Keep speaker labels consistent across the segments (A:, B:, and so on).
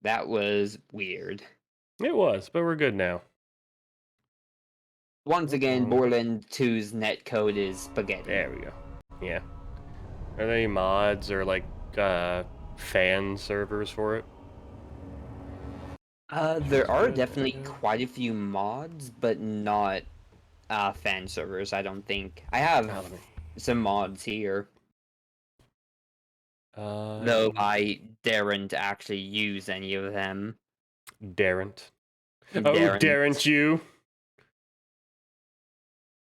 A: That was weird.
B: It was, but we're good now.
A: Once again,
B: Uh-oh.
A: Borderlands 2's netcode is spaghetti.
B: There we go. Yeah. Are there any mods or like fan servers for it?
A: There are definitely quite a few mods, but not fan servers, I don't think. I have
B: Oh, let me.
A: some mods here, though
B: Um,
A: I daren't actually use any of them.
B: Daren't. Oh,
A: Daren't.
B: daren't you?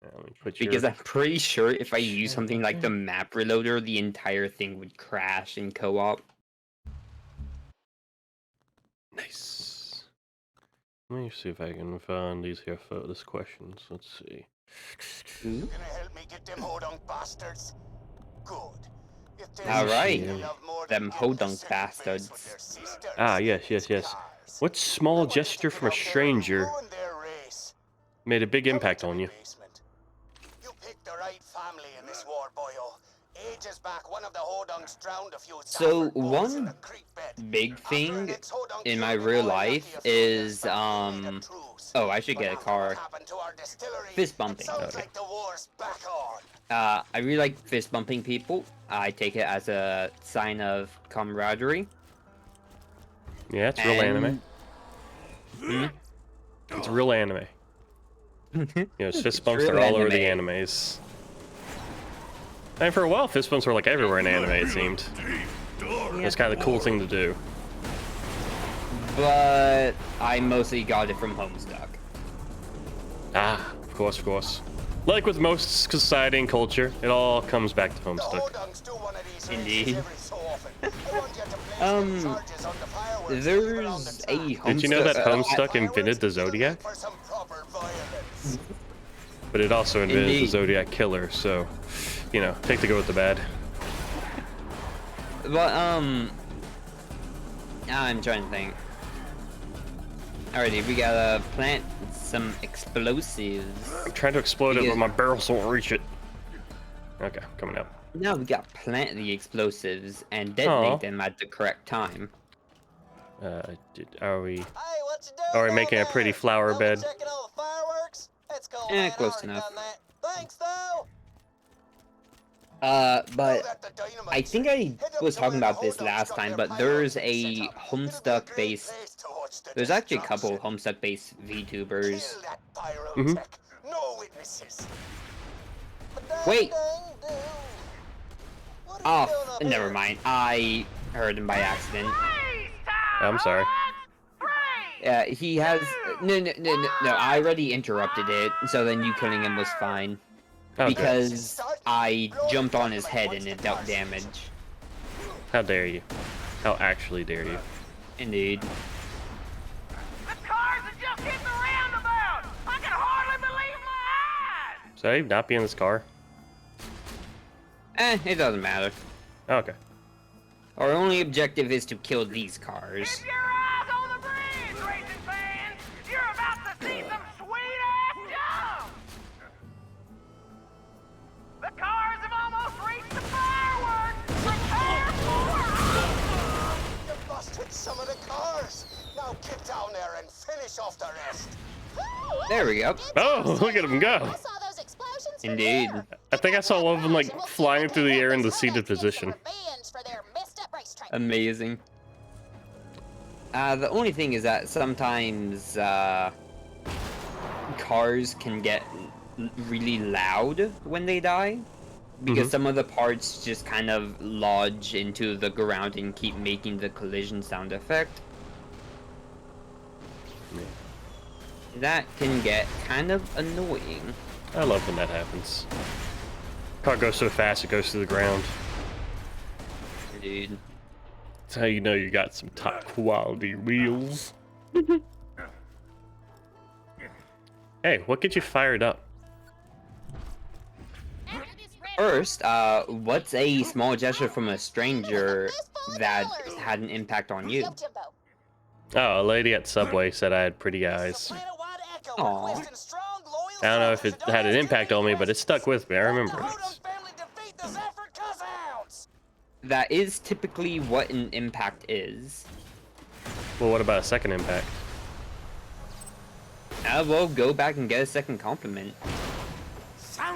B: Let me put
A: Because
B: your
A: I'm pretty sure if I use
B: shit
A: something
B: right
A: like the
B: there.
A: map reloader, the entire thing would crash in co-op.
B: Nice. Let me see if I can find these here this questions. Let's see.
A: Ooh.
C: Gonna help me get them hodunk bastards? Good. If there's
A: Alright,
C: anything they love more than
A: them
C: getting a
A: hodunk
C: second base with
A: bastards.
C: their sisters,
B: Ah, yes, yes,
C: it's
B: yes.
C: cars.
B: What
C: I
B: small
C: want you to
B: gesture
C: get
B: from a
C: out there and
B: stranger
C: ruin their race.
B: made a big
C: Come
B: impact
C: into
B: on
C: me
B: you?
C: basement. You picked the right family in this war, boyo. Ages back, one of the hodunks drowned a few
A: So
C: Safford boys in the
A: one
C: creek bed.
A: big
C: After an
A: thing
C: ex-hodunk
A: in my
C: killed me
A: real
C: boy, lucky
A: life
C: a few years
A: is
C: back we made a truce.
A: oh, I should
C: But
A: get a
C: after what
A: car.
C: happened to our distillery,
A: Fist
C: it
A: bumping.
C: sounds
B: Okay.
C: like the war's back on.
A: I really like fist bumping people. I take it as a sign of camaraderie.
B: Yeah, it's real anime.
A: Hmm?
B: It's real anime. You know, fist
A: It's
B: bumps,
A: real
B: they're all over the
A: anime.
B: animes. And for a while, fist bumps were like everywhere in anime, it seemed. It's kind of the cool thing to do.
A: But I mostly got it from Homestuck.
B: Ah, of course, of course. Like with most society and culture, it all comes back to
C: The
B: Homestuck.
C: hodunks do one of these
A: Indeed.
C: races every so often. I want you to place them charges on the fireworks and leave it on the
A: There's
C: track.
A: a
B: Did you know that
A: Homestuck.
B: Homestuck invented the
C: It'll make
B: Zodiac?
C: for some proper violence.
B: But it also invented the
A: Indeed.
B: Zodiac Killer, so, you know, take the good with the bad.
A: But now I'm trying to think. Alrighty, we gotta plant some explosives.
B: I'm trying to explode it, but my barrels won't reach it. Okay, coming up.
A: No, we gotta plant the explosives and detonate
B: Aw.
A: them at the correct time.
B: Are we...
C: Hey, what you doing
B: Are we
C: down
B: making a
C: there?
B: pretty flower
C: Only
B: bed?
C: checking all the fireworks? It's cool,
A: Eh,
C: man.
A: close
C: I already
A: enough.
C: done that. Thanks, though.
A: But I think I was talking about this last time, but there's a Homestuck-based... There's actually a couple of Homestuck-based VTubers.
C: Kill that pyro
B: Mhm.
C: tech. No witnesses.
A: Wait.
C: Dang-dang-do. What are you
A: Oh,
C: doing up
A: never
C: here?
A: mind. I heard him by accident.
B: I'm sorry.
A: He has... No, I already interrupted it, so then you killing him was fine.
B: Okay.
A: Because I jumped on his head and it dealt damage.
B: How dare you? How actually dare you?
A: Indeed.
D: The cars have just hit the roundabout! I can hardly believe my eyes!
B: Should I not be in this car?
A: It doesn't matter.
B: Okay.
A: Our only objective is to kill these cars.
D: Keep your eyes on the bridge, racing fans! You're about to see some sweet-ass jumps! The cars have almost reached the fireworks! Prepare for...
C: You busted some of the cars. Now get down there and finish off the rest.
A: There we go.
B: Oh, look at him go!
E: I saw those explosions from
A: Indeed.
E: here.
B: I think I saw one of them, like, flying through the air in the seated position.
E: Revenge for their messed up racetrack.
A: Amazing. The only thing is that sometimes, cars can get really loud when they die. Because
B: Mhm.
A: some of the parts just kind of lodge into the ground and keep making the collision sound effect.
B: Yeah.
A: That can get kind of annoying.
B: I love when that happens. Car goes so fast it goes through the ground.
A: Dude.
B: That's how you know you got some top quality wheels. Hey, what gets you fired up?
A: First, what's a small gesture from a stranger that had an impact on you?
E: Yo, Timbo.
B: Oh, a lady at Subway said I had pretty eyes.
C: Planet-wide echo
A: Aw.
C: requesting strong, loyal
B: I don't know if it
C: soldiers to
B: had an
C: donate
B: impact
C: to
B: on me,
C: the
B: but it stuck with me. I remember
C: The
B: it.
C: Hodunk family defeat the Zephyr Cousins.
A: That is typically what an impact is.
B: Well, what about a second impact?
A: Well, go back and get a second compliment.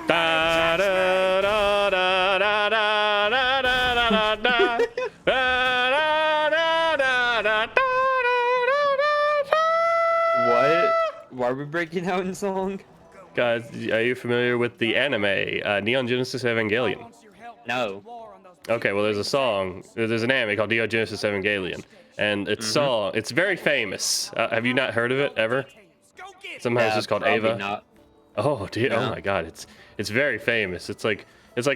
B: Da, da, da, da, da, da, da, da, da, da.
A: What? Why are we breaking out in song?
B: Guys, are you familiar with the anime Neon Genesis Evangelion?
A: No.
B: Okay, well, there's a song. There's an anime called Neon Genesis Evangelion, and it's very famous. Have you not heard of it ever? Somehow it's just called
A: probably
B: Ava.
A: not.
B: Oh, dude!
A: No.
B: Oh my God! It's very famous. It's like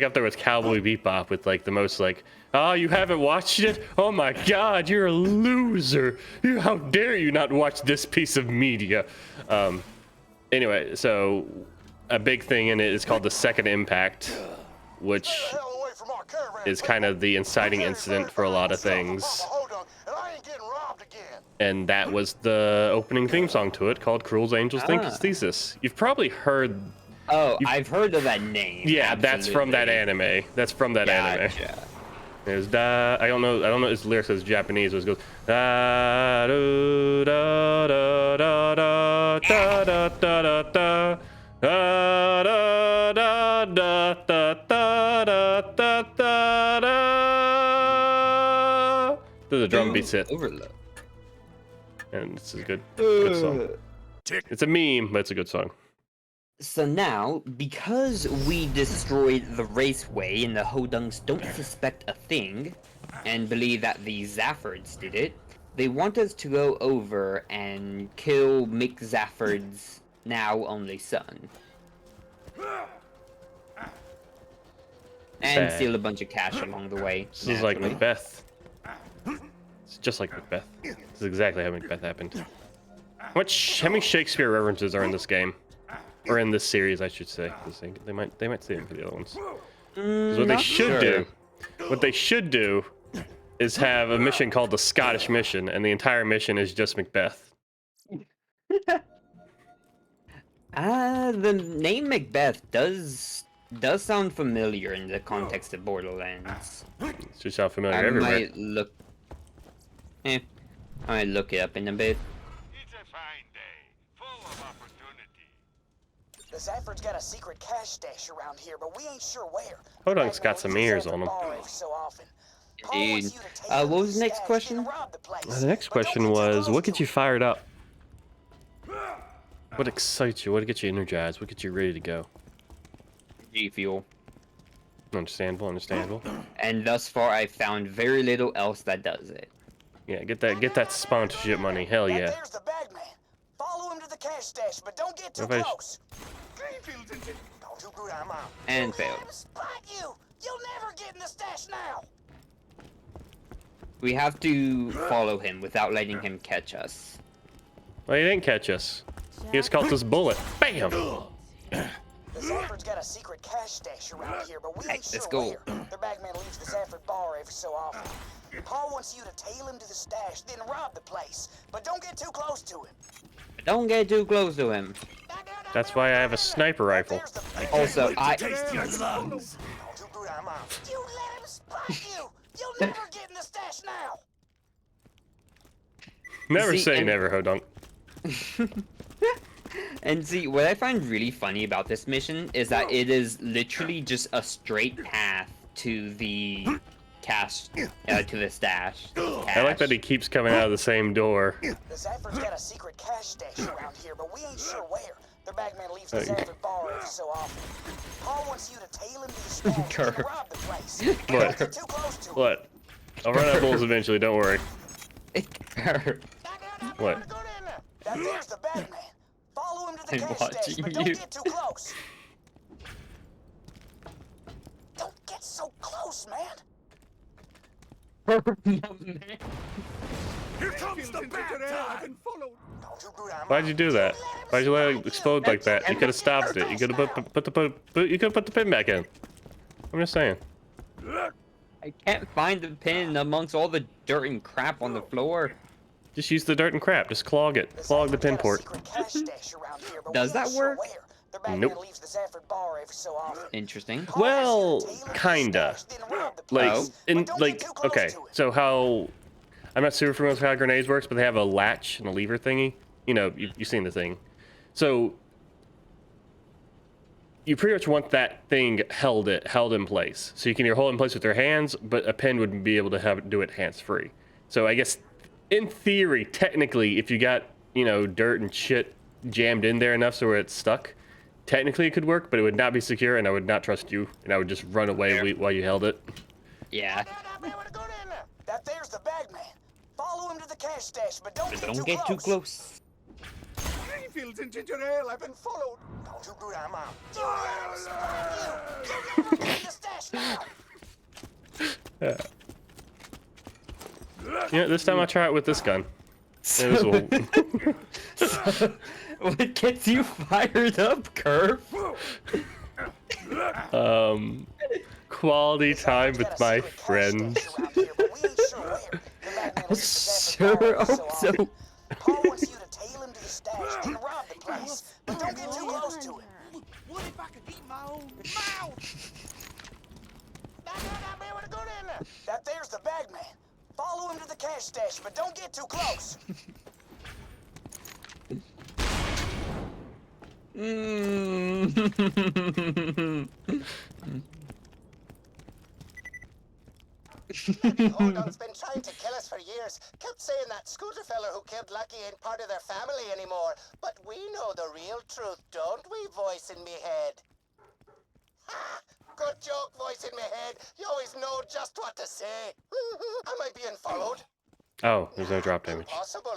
B: up there with Cowboy Bebop with like the most like, oh, you haven't watched it? Oh my God! You're a loser! How dare you not watch this piece of media? Anyway, so a big thing in it is called the second impact, which is kind of the inciting incident for a lot of things. And that was the opening theme song to it, called Cruel's Angels Think It's Thesis. You've probably heard...
A: Oh, I've heard of that name.
B: Yeah,
A: absolutely.
B: That's from that anime. That's from that anime. There's da... I don't know its lyrics as Japanese, but it goes... Da, do, da, da, da, da, da, da, da, da, da. Da, da, da, da, da, da, da, da, da, da. There's a drum beats hit.
A: Overload.
B: And it's a good song. It's a meme, but it's a good song.
A: So now, because we destroyed the raceway and the Hodungs don't suspect a thing, and believe that the Zaffords did it, they want us to go over and kill Mick Zafford's now only son. And steal a bunch of cash along the way.
B: This is like Macbeth. It's just like Macbeth. This is exactly how Macbeth happened. How many Shakespeare references are in this game? Or in this series, I should say. They might see them for the other ones. Because what they should do is have a mission called the Scottish Mission, and the entire mission is just Macbeth.
A: The name Macbeth does sound familiar in the context of Borderlands.
B: It's just how familiar everywhere.
A: I might look it up in a bit.
D: It's a fine day, full of opportunity.
C: The Zaffords got a secret cash stash around here, but we ain't sure where.
B: Hodung's got some ears on him.
A: Indeed. What was the next question?
B: The next question was, what gets you fired up? What excites you? What gets you energized? What gets you ready to go?
A: G Fuel.
B: Understandable.
A: And thus far, I've found very little else that does it.
B: Yeah, get that sponsorship money. Hell yeah.
C: There's the bag man. Follow him to the cash stash, but don't get too close.
A: And failed.
C: Spot you. You'll never get in the stash now.
A: We have to follow him without letting him catch us.
B: Well, he didn't catch us. He just caught this bullet. Bam!
C: The Zaffords got a secret cash stash around here, but we ain't sure where. Their bagman leaves the Zafford bar every so often. Paul wants you to tail him to the stash, then rob the place. But don't get too close to him.
A: Don't get too close to him.
B: That's why I have a sniper rifle.
A: Also,
C: You let him spot you. You'll never get in the stash now.
B: Never
A: See,
B: say
A: and-
B: never, Hodunk.
A: And see, what I find really funny about this mission is that it is literally just a straight path to the cash, to the stash.
B: I like that he keeps coming out of the same door.
C: The Zaffords got a secret cash stash around here, but we ain't sure where. Their bagman leaves the Zafford bar every so often. Paul wants you to tail him to the stash and rob the place. Don't get too close to him.
B: What? I'll run out of bullets eventually, don't worry. What?
C: There's the bagman. Follow him to the
A: I'm
C: cash stash,
A: watching
C: but don't
A: you.
C: get too close. Don't get so close, man.
D: Here comes the bad time.
B: Why'd you do that? Why'd you let it explode like that? You could have stopped it. You could have put the pin back in. I'm just saying.
A: I can't find the pin amongst all the dirt and crap on the floor.
B: Just use the dirt and crap. Just clog it. Clog the pin port.
A: Does that work?
B: Nope.
A: Interesting.
B: Well, kinda. Like, okay, so how I'm not super familiar with how grenades works, but they have a latch and a lever thingy. You know, you've seen the thing. So you pretty much want that thing held in place. So you can either hold it in place with your hands, but a pen would be able to do it hands-free. So I guess, in theory, technically, if you got, you know, dirt and shit jammed in there enough so where it's stuck, technically it could work, but it would not be secure, and I would not trust you, and I would just run away while you held it.
A: Yeah.
C: That there's the bag man. Follow him to the cash stash, but don't
A: Get too close.
C: Greenfields and ginger ale, I've been followed. Don't you do that, Mom. The stash now.
B: You know, this time I'll try it with this gun. Yeah, this will...
A: What gets you fired up, Curve?
B: Quality time with my friends.
A: I sure hope so.
C: Paul wants you to tail him to the stash and rob the place, but don't get too close to him. What if I could eat my own mouth? That there's the bag man. Follow him to the cash stash, but don't get too close. Hold-on's been trying to kill us for years. Kept saying that Scooter fella who killed Lucky ain't part of their family anymore. But we know the real truth, don't we, voice in me head? Ha! Good joke, voice in me head. You always know just what to say. Am I being followed?
B: Oh, there's no drop damage.
C: Impossible.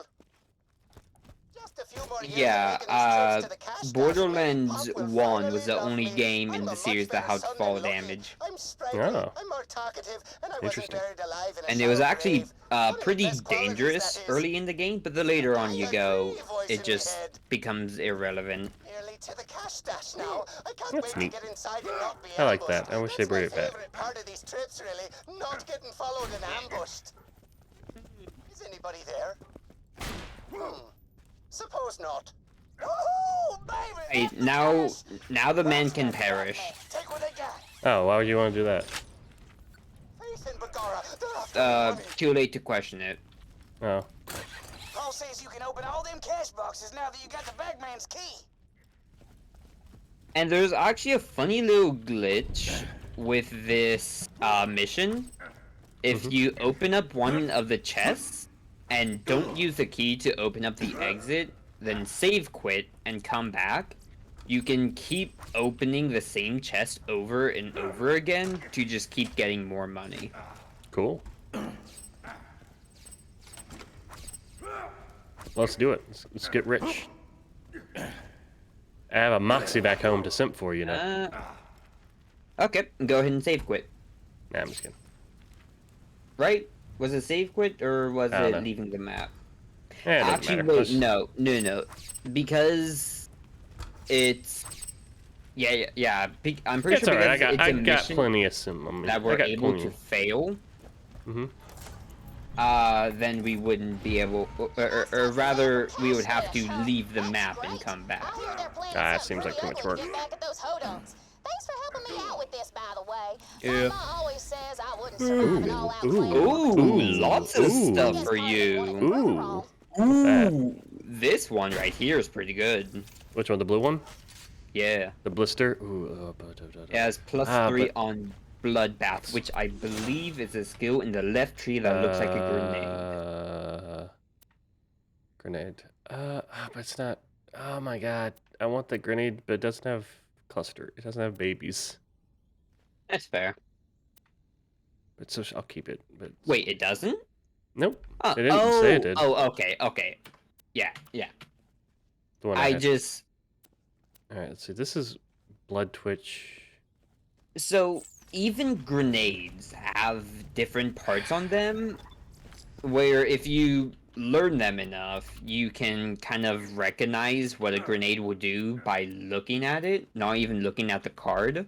C: Just a few more years
A: Yeah,
C: of making these trips to the cash stash,
A: Borderlands
C: Pop will
A: 1
C: finally
A: was the
C: love
A: only
C: me.
A: game in
C: I'm
A: the
C: a
A: series
C: much
A: that had
C: better son
A: fall
C: than Lucky.
A: damage.
C: I'm sprightly,
B: Oh.
C: I'm more talkative, and I wasn't
B: Interesting.
C: buried alive in a
A: And it was
C: shallow
A: actually
C: grave. One of the
A: pretty
C: best qualities,
A: dangerous
C: that is.
A: early in the game, but the later on you go,
C: Voice in
A: it
C: me
A: just
C: head.
A: becomes irrelevant.
C: Nearly to the cash stash now. I can't
B: That's
C: wait
B: neat.
C: to get inside and not be
B: I like
C: ambushed.
B: that. I wish
C: That's
B: they bring
C: my
B: it back.
C: favorite part of these trips, really. Not getting followed and ambushed. Is anybody there? Suppose not. Woohoo, baby!
A: Hey, now the men can perish.
C: Take what they got.
B: Oh, why would you want to do that?
C: Faith in Bagara. They're after me.
A: Too late to question it.
B: Oh.
C: Paul says you can open all them cash boxes now that you got the bagman's key.
A: And there's actually a funny little glitch with this mission. If you open up one of the chests and don't use the key to open up the exit, then save quit and come back, you can keep opening the same chest over and over again to just keep getting more money.
B: Cool. Let's do it. Let's get rich. I have a Moxie back home to simp for, you know.
A: Okay, go ahead and save quit.
B: Nah, I'm just kidding.
A: Right? Was it save quit or was
B: I don't
A: it
B: know.
A: leaving the map?
B: Yeah, it doesn't
A: Actually,
B: matter.
A: wait,
B: Let's-
A: no. Because it's... Yeah. I'm pretty
B: It's
A: sure
B: alright.
A: because
B: I
A: it's a
B: got
A: mission
B: plenty of sim.
A: that we're able to fail, then we wouldn't be able... Or rather, we would have to leave the map and come back.
E: I hear they're planning
B: That
E: something
B: seems like
E: pretty
B: too much
E: ugly to
B: work.
E: get back at those Hodons. Thanks for helping me out with this, by the way.
A: Yeah.
E: Mama always says I wouldn't survive an all-out claim.
A: Ooh, lots of
B: Ooh.
A: stuff for you.
B: Ooh.
A: Ooh, this one right here is pretty good.
B: Which one? The blue one?
A: Yeah.
B: The blister? Ooh,
A: It has plus
B: Ah,
A: 3
B: but-
A: on Bloodbath, which I believe is a skill in the left tree that looks like a grenade.
B: Grenade. But it's not. Oh my god. I want the grenade, but it doesn't have cluster. It doesn't have babies.
A: That's fair.
B: But so I'll keep it. But
A: Wait, it doesn't?
B: nope.
A: Oh,
B: It didn't say it did.
A: Oh, okay. Yeah.
B: The one
A: I
B: had.
A: just...
B: Alright, let's see. This is Blood Twitch.
A: So, even grenades have different parts on them, where if you learn them enough, you can kind of recognize what a grenade will do by looking at it, not even looking at the card.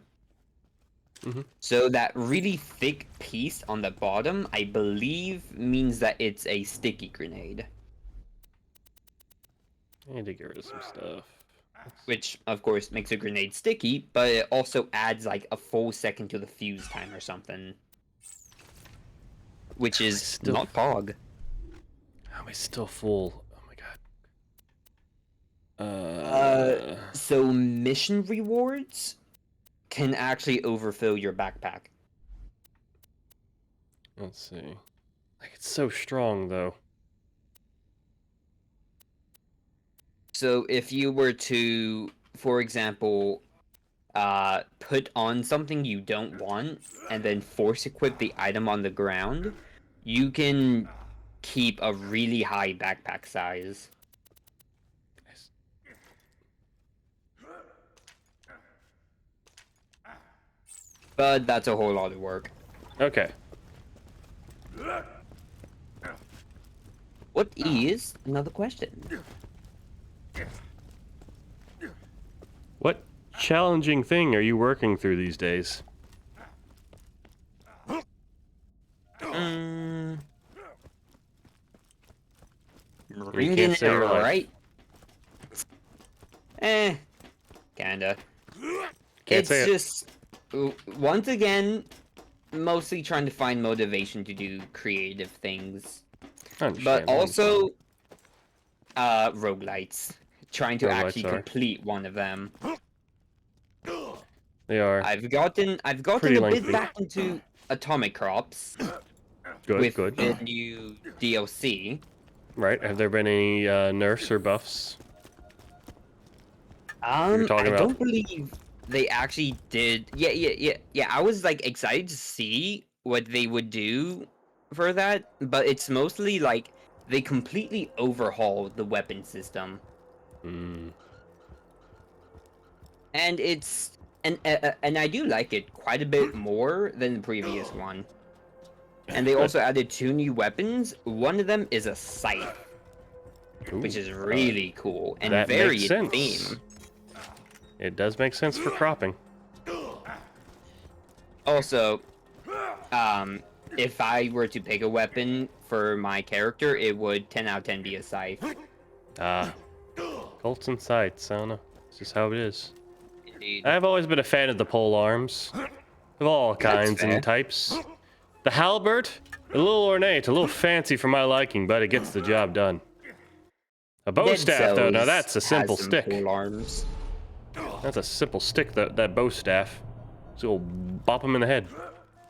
A: So that really thick piece on the bottom, I believe, means that it's a sticky grenade.
B: I need to get rid of some stuff.
A: Which, of course, makes a grenade sticky, but it also adds like a full second to the fuse time or something. Which is
B: Still-
A: not Pog.
B: How am I still full? Oh my god.
A: So mission rewards can actually overfill your backpack.
B: Let's see. Like, it's so strong, though.
A: So if you were to, for example, put on something you don't want and then force equip the item on the ground, you can keep a really high backpack size.
B: Nice.
A: But that's a whole lot of work.
B: Okay.
A: What is another question?
B: What challenging thing are you working through these days?
A: Ringing
B: can't
A: it
B: say your life.
A: right? Kinda.
B: Can't
A: It's
B: say it.
A: just, once again, mostly trying to find motivation to do creative things. But also, roguelites. Trying to
B: Roguelites
A: actually
B: are.
A: complete one of them.
B: They are
A: I've gotten
B: Pretty
A: a bit
B: lengthy.
A: back into Atomic Crops
B: good.
A: with
B: Good.
A: the new DLC.
B: Right. Have there been any nerfs or buffs?
A: I
B: talking about-
A: don't believe they actually did. Yeah. I was like excited to see what they would do for that, but it's mostly like they completely overhauled the weapon system,
B: Mm.
A: and it's and I do like it quite a bit more than the previous one. And they also added 2 new weapons. One of them is a scythe, which
B: Ooh,
A: is really cool and
B: that
A: very
B: makes
A: in
B: sense.
A: theme.
B: It does make sense for cropping.
A: Also, if I were to pick a weapon for my character, it would 10 out of 10 be a scythe.
B: Ah. Colts and sights, I don't know. It's just how it is.
A: Indeed.
B: I've always been a fan of the pole arms. Of all kinds
A: fair.
B: and types. The halberd, a little ornate, a little fancy for my liking, but it gets the job done. A bow
A: Dead
B: staff, though, now
A: Cells
B: that's a simple
A: has some
B: stick.
A: pole arms.
B: That's a simple stick, that bow staff. So we'll bop him in the head.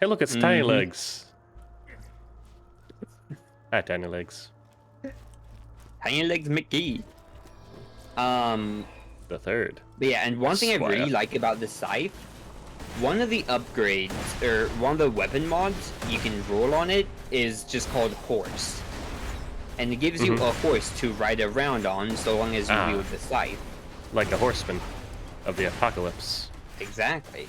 B: Hey, look, it's tiny legs. Ah, tiny legs.
A: Tiny Legs McGee.
B: The third.
A: But yeah, and one thing I really
B: Swear.
A: like about the scythe, one of the upgrades, or one of the weapon mods you can roll on it is just called Horse. And it gives you a horse to ride around on so long as you wield the scythe.
B: Like a horseman of the apocalypse.
A: Exactly.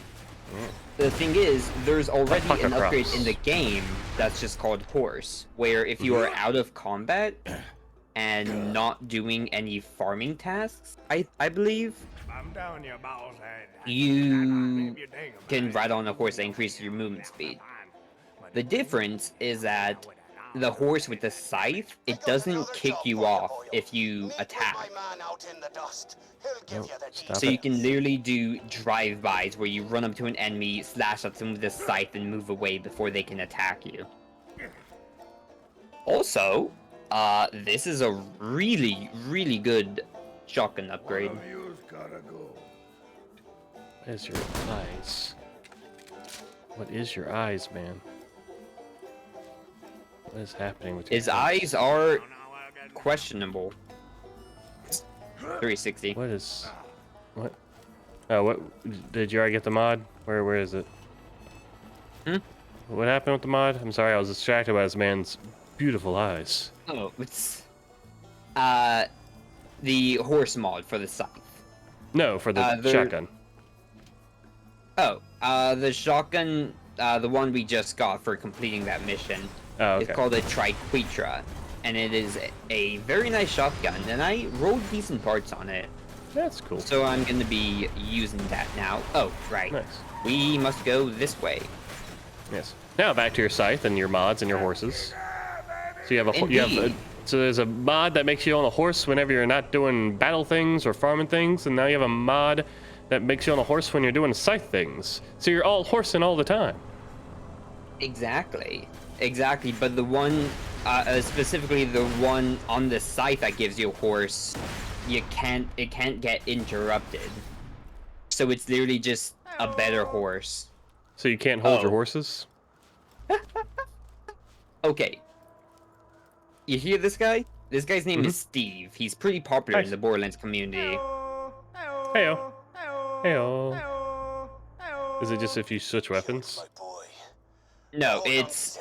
A: The thing is, there's already an upgrade
B: Apocryphs.
A: in the game that's just called Horse, where if you are out of combat and not doing any farming tasks, I believe,
D: I'm telling you, boss head.
A: you can ride on a horse and increase your movement speed. The difference is that the horse with the scythe, it doesn't kick you off if you attack.
B: Stop
A: So
B: it.
A: you can literally do drive-bys where you run up to an enemy, slash at them with a scythe, and move away before they can attack you. Also, this is a really, really good shotgun upgrade.
B: What is your eyes? What is your eyes, man? What is happening with your
A: His eyes are questionable. 360.
B: What is... What? Oh, what... Did you already get the mod? Where is it? What happened with the mod? I'm sorry, I was distracted by this man's beautiful eyes.
A: Oh, it's the horse mod for the scythe.
B: No, for the
A: they're-
B: shotgun.
A: Oh, the shotgun, the one we just got for completing that mission.
B: Oh,
A: It's
B: okay.
A: called a Triquetra, and it is a very nice shotgun, and I rolled decent parts on it.
B: That's cool.
A: So I'm gonna be using that now. Oh, right.
B: Nice.
A: We must go this way.
B: Yes. Now back to your scythe and your mods and your horses. So you have
A: Indeed.
B: so there's a mod that makes you on a horse whenever you're not doing battle things or farming things, and now you have a mod that makes you on a horse when you're doing scythe things. So you're all horsing all the time.
A: Exactly. Exactly, but the one specifically the one on the site that gives you a horse, it can't get interrupted. So it's literally just a better horse.
B: So you can't hold your
A: Oh.
B: horses?
A: Okay. You hear this guy? This guy's name is Steve. He's pretty popular in
B: Nice.
A: the Borderlands community.
B: Heyo. Heyo. Is it just if you switch weapons?
C: My boy.
A: No, it's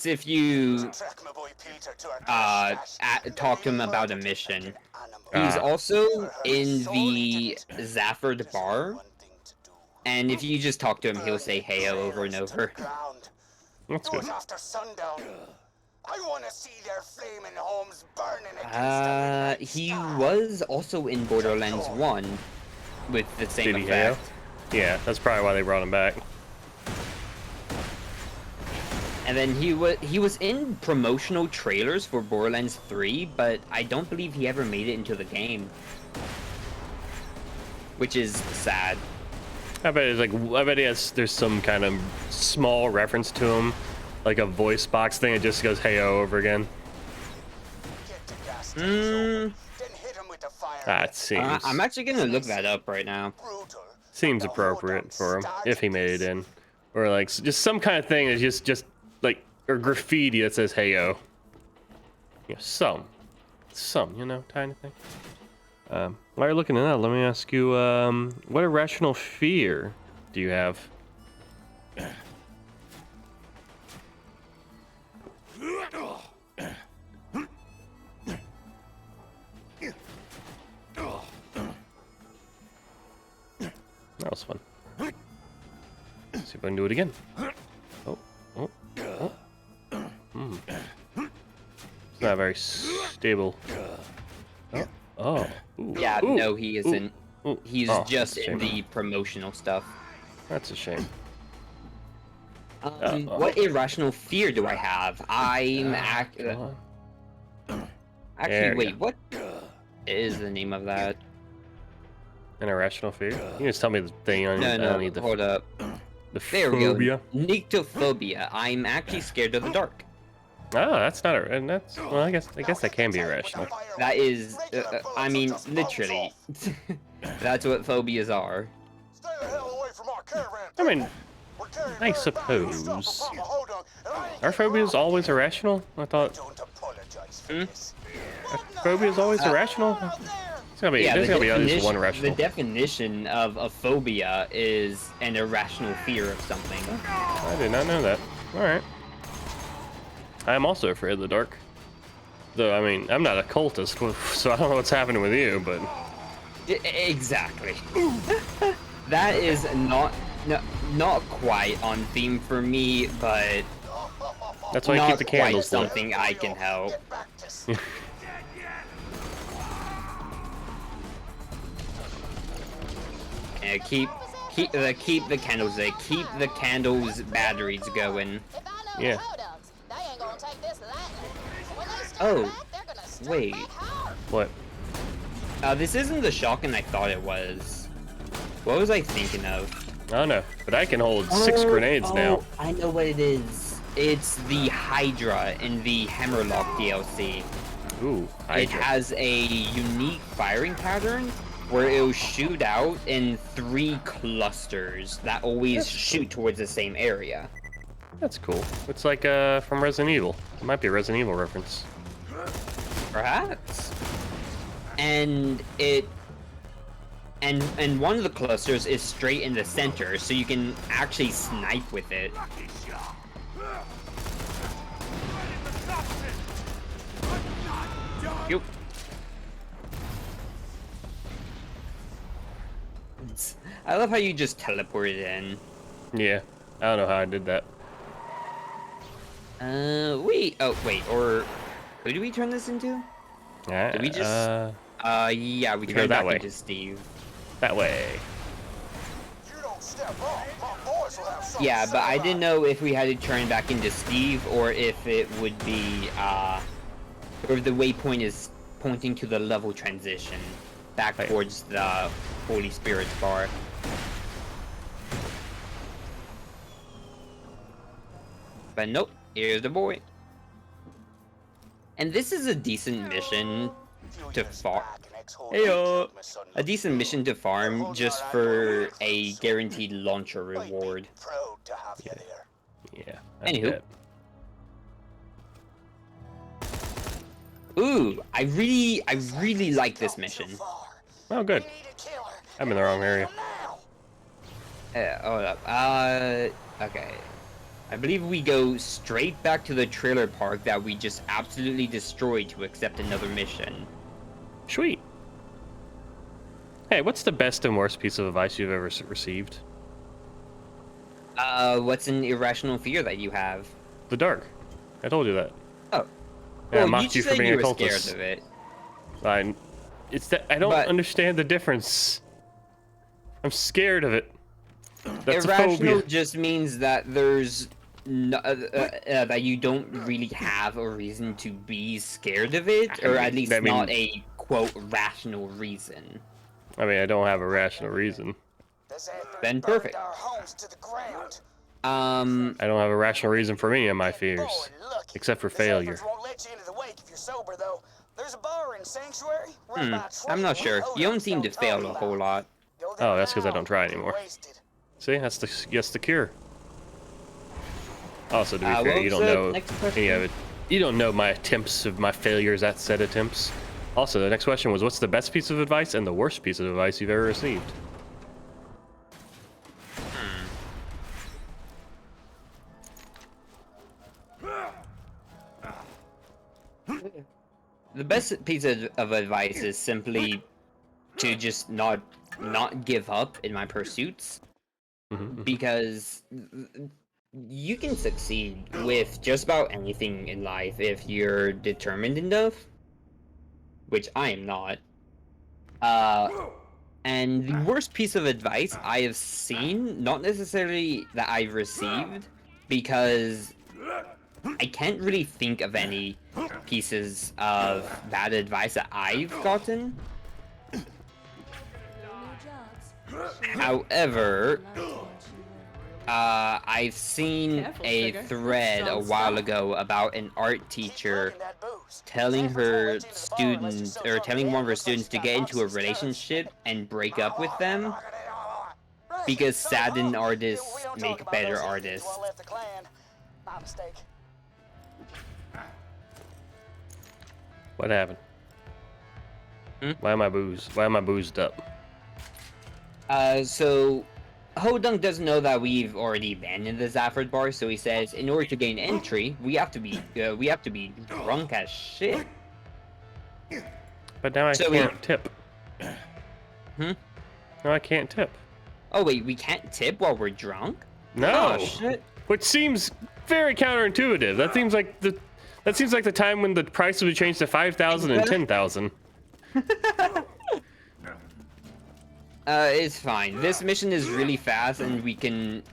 A: if you
C: Track my boy Peter to our stash.
A: talk to him about a mission.
B: Ah.
A: He's also in the Zafford bar,
C: One thing to do.
A: and if you just talk to him, he'll say "heyo" over and over.
C: Ground.
B: That's
C: Do
B: good.
C: it after sundown. I want to see their flaming homes burning against the midnight
A: He
C: sky.
A: was also in Borderlands 1 with the same
B: Did he hail?
A: effect.
B: Yeah, that's probably why they brought him back.
A: And then he was in promotional trailers for Borderlands 3, but I don't believe he ever made it into the game. Which is sad.
B: I bet it's like there's some kind of small reference to him, like a voice box thing. It just goes "heyo" over again.
C: Get the gas station open, then hit 'em with the fire.
B: That seems
A: I'm actually gonna look that up right now.
C: Brutal.
B: seems appropriate for him if he made it in, or like just some kind of thing that's just like or graffiti that says "heyo." You know, some tiny thing. While you're looking at that, let me ask you, what irrational fear do you have? That was fun. Let's see if I can do it again. Oh. It's not very stable. Oh. Ooh.
A: Yeah,
B: Ooh.
A: no, he isn't.
B: Ooh.
A: He's
B: Oh,
A: just
B: that's a
A: in
B: shame.
A: the promotional stuff.
B: That's a shame.
A: What irrational fear do I have? I'm
B: Come on.
A: actually,
B: There we
A: wait, what is the name of that?
B: An irrational fear? You can just tell me the thing. I
A: No,
B: don't need the,
A: hold up.
B: the
A: There we
B: phobia.
A: go. Nyctophobia. I'm actually scared of the dark.
B: Oh, that's not a. And that's well. I guess that can be irrational.
A: That is, I mean, literally. That's what phobias are.
C: Stay the hell away from our caravan.
B: I mean,
C: We're carrying
B: I
C: very
B: suppose.
C: valuable stuff from Mama Hodong, and I ain't
B: Are
C: giving
B: phobias
C: no
B: always irrational? I thought
C: Don't apologize for this.
B: phobia is always irrational. It's gonna be.
A: Yeah,
B: There's
A: the
B: gonna be at least
A: definition,
B: one
A: the
B: rational.
A: definition of a phobia is an irrational fear of something.
B: I did not know that. All right. I am also afraid of the dark. Though I mean, I'm not a cultist, so I don't know what's happening with you, but
A: Exactly. That is not quite on theme for me, but
B: that's why I
A: not
B: keep the
A: quite
B: candles lit.
A: something I can help.
C: Get back to sleep.
A: And keep the candles lit. Keep the candles batteries going.
E: If I know
B: Yeah.
E: the Hodugs, they ain't gonna take this lightly. When they step
A: Oh,
E: back, they're gonna step
A: wait.
E: back hard.
B: What?
A: This isn't the shotgun I thought it was. What was I thinking of?
B: I don't know, but I can hold 6 grenades now.
A: I know what it is. It's the Hydra in the Hammerlock DLC.
B: Ooh,
A: It
B: Hydra.
A: has a unique firing pattern where it'll shoot out in 3 clusters that always shoot towards the same area.
B: That's cool. It's like from Resident Evil. It might be a Resident Evil reference.
A: Perhaps. And and one of the clusters is straight in the center, so you can actually snipe with it. Yup. I love how you just teleported in.
B: Yeah, I don't know how I did that.
A: Wait. Oh, wait. Or who do we turn this into? Did we just? Yeah, we
B: go
A: turned
B: that
A: back
B: way.
A: into Steve.
B: That way.
C: You don't step up, my boys will have something
A: Yeah,
C: to
A: but
C: say
A: I
C: about
A: didn't know if we had to turn back into Steve or if it would be, or if the waypoint is pointing to the level transition back
B: Right.
A: towards the Holy Spirit's bar. But nope, here's the boy. And this is a decent mission
C: Few
A: to
C: years
A: farm.
C: back, an ex-Holden
A: Heyo,
C: killed my son
A: a decent mission to farm just for a guaranteed launcher
C: I'd be
A: reward.
C: proud to have you there.
B: Yeah. I
A: Anywho.
B: bet.
A: Ooh, I really like this mission.
B: Oh, good. I'm in the wrong area.
A: Hold up. Okay. I believe we go straight back to the trailer park that we just absolutely destroyed to accept another mission.
B: Sweet. Hey, what's the best and worst piece of advice you've ever received?
A: What's an irrational fear that you have?
B: The dark. I told you that.
A: Oh.
B: Yeah, I
A: Well,
B: mocked you for
A: said
B: being
A: you
B: a
A: were
B: cultist.
A: scared of it.
B: It's that I don't
A: But-
B: understand the difference. I'm scared of it. That's a
A: Irrational
B: phobia.
A: just means that there's no, that you don't really have a reason to be scared of it, or at least
B: I mean-
A: not a quote rational reason.
B: I mean, I don't have a rational reason.
A: Then perfect.
C: Our homes to the ground.
B: I don't have a rational reason for any of my fears, except for failure.
C: Won't let you into the wake if you're sober, though. There's a bar in Sanctuary. run by a
A: I'm not
C: tree
A: sure.
C: we
A: You don't seem to
C: don't
A: fail
C: talk
A: a whole
C: about.
A: lot.
C: Go there
B: Oh, that's 'cause I
C: now,
B: don't try
C: you're
B: anymore.
C: wasted.
B: See, that's the cure. Also, to be
A: What
B: fair, you
A: was
B: don't
A: the
B: know
A: next
B: any
A: question?
B: of it. You don't know my attempts of my failures at said attempts. Also, the next question was, what's the best piece of advice and the worst piece of advice you've ever received?
A: The best piece of advice is simply to just not give up in my pursuits, because you can succeed with just about anything in life if you're determined enough, which I am not. And the worst piece of advice I have seen, not necessarily that I've received, because I can't really think of any pieces of bad advice that I've gotten. However, I've seen a thread a while ago about an art teacher telling her students, or telling one of her students to get into a relationship and break up with them because saddened artists make better artists.
C: My mistake.
B: What happened? Why am I boozed up?
A: So Hodunk doesn't know that we've already abandoned the Zafford bar, so he says, in order to gain entry, we have to be drunk as shit.
B: But now I
A: So
B: can't tip. No, I can't tip.
A: Oh wait, we can't tip while we're drunk?
B: No.
A: Oh shit.
B: Which seems very counterintuitive. That seems like the time when the price would change to 5,000 and 10,000.
A: It's fine. This mission is really fast, and we can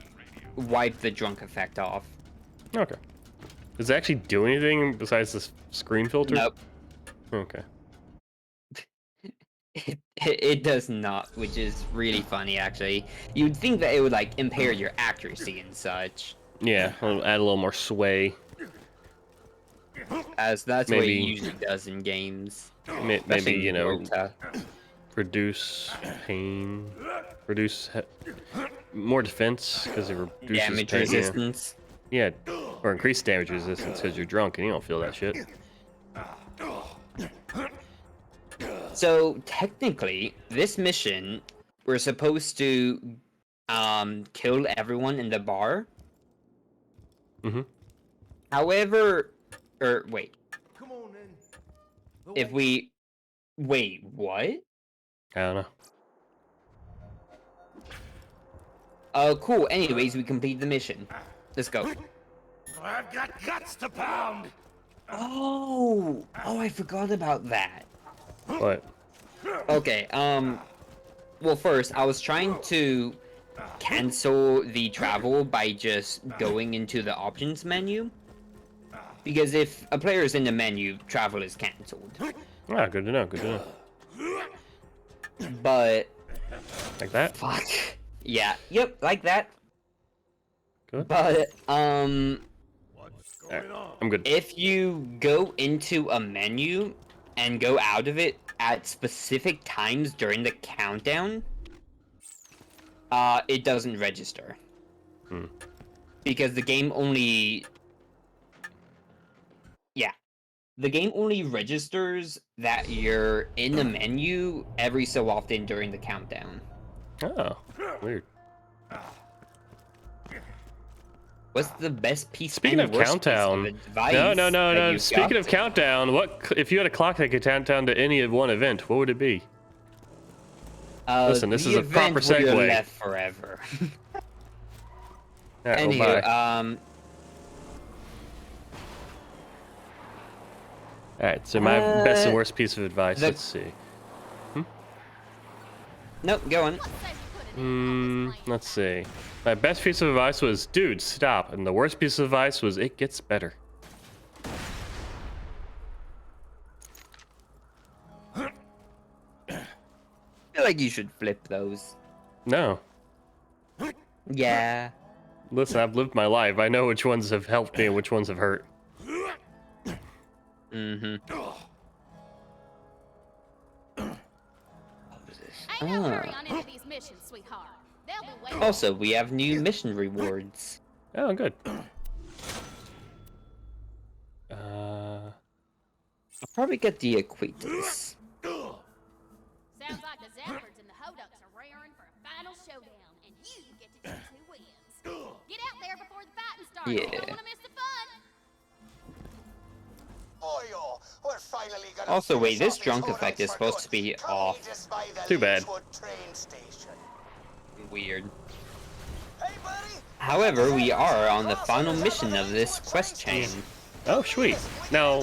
A: wipe the drunk effect off.
B: Okay. Does it actually do anything besides this screen filter?
A: Nope.
B: Okay.
A: It does not, which is really funny, actually. You'd think that it would, like, impair your accuracy and such.
B: Yeah, I'll add a little more sway.
A: As that's what it
B: Maybe-
A: usually does in games.
B: Maybe,
A: Especially
B: you
A: in
B: know,
A: Dota.
B: reduce pain, reduce more defense because it reduces
A: Damage
B: pain.
A: resistance.
B: Yeah, or increase damage resistance because you're drunk and you don't feel that shit.
A: So, technically, this mission, we're supposed to, kill everyone in the bar. However, wait. If we... Wait, what?
B: I don't know.
A: Cool. Anyways, we complete the mission. Let's go.
F: I've got guts to pound.
A: Oh, I forgot about that.
B: What?
A: Okay, well first, I was trying to cancel the travel by just going into the options menu. Because if a player is in the menu, travel is cancelled.
B: Ah, good to know, good to know.
A: But,
B: Like that?
A: fuck. Yeah, yep, like that.
B: Good.
A: But,
B: Alright, I'm good.
A: If you go into a menu and go out of it at specific times during the countdown, it doesn't register. Because the game only... Yeah. The game only registers that you're in the menu every so often during the countdown.
B: Oh, weird.
A: What's the best piece
B: Speaking
A: and
B: of
A: worst piece
B: countdown,
A: of advice
B: no.
A: that you've
B: Speaking
A: got?
B: of countdown, if you had a clock that could count down to any one event, what would it be? Listen, this is a proper
A: event where you're
B: segue.
A: left forever.
B: Alright, well,
A: Anywho,
B: bye. Alright, so my best and worst piece of advice. Let's see.
A: Nope, go on.
B: Let's see. My best piece of advice was, dude, stop. And the worst piece of advice was, it gets better.
A: I feel like you should flip those.
B: No.
A: Yeah.
B: Listen, I've lived my life. I know which ones have helped me and which ones have hurt.
A: Mm-hmm.
E: Ain't no hurry on any of these missions, sweetheart. They'll be waiting.
A: Also, we have new mission rewards.
B: Oh, good.
A: I'll probably get the acquaintance.
E: Sounds like the Zaffords and the Hoducks are raring for a final showdown, and you get to choose who wins. Get out there before the fighting starts. You
A: Yeah.
E: don't want to miss the fun.
C: Boyo, we're finally gonna
A: Also, wait,
C: finish
A: this
C: off
A: drunk
C: these
A: effect is
C: Hodunks for
A: supposed to
C: good.
A: be
C: Come
A: off.
C: meet us by the
B: Too bad.
C: Leechwood train station.
A: Weird.
C: Hey, buddy.
A: However, we are on the final mission of this quest chain.
B: Oh, sweet. Now,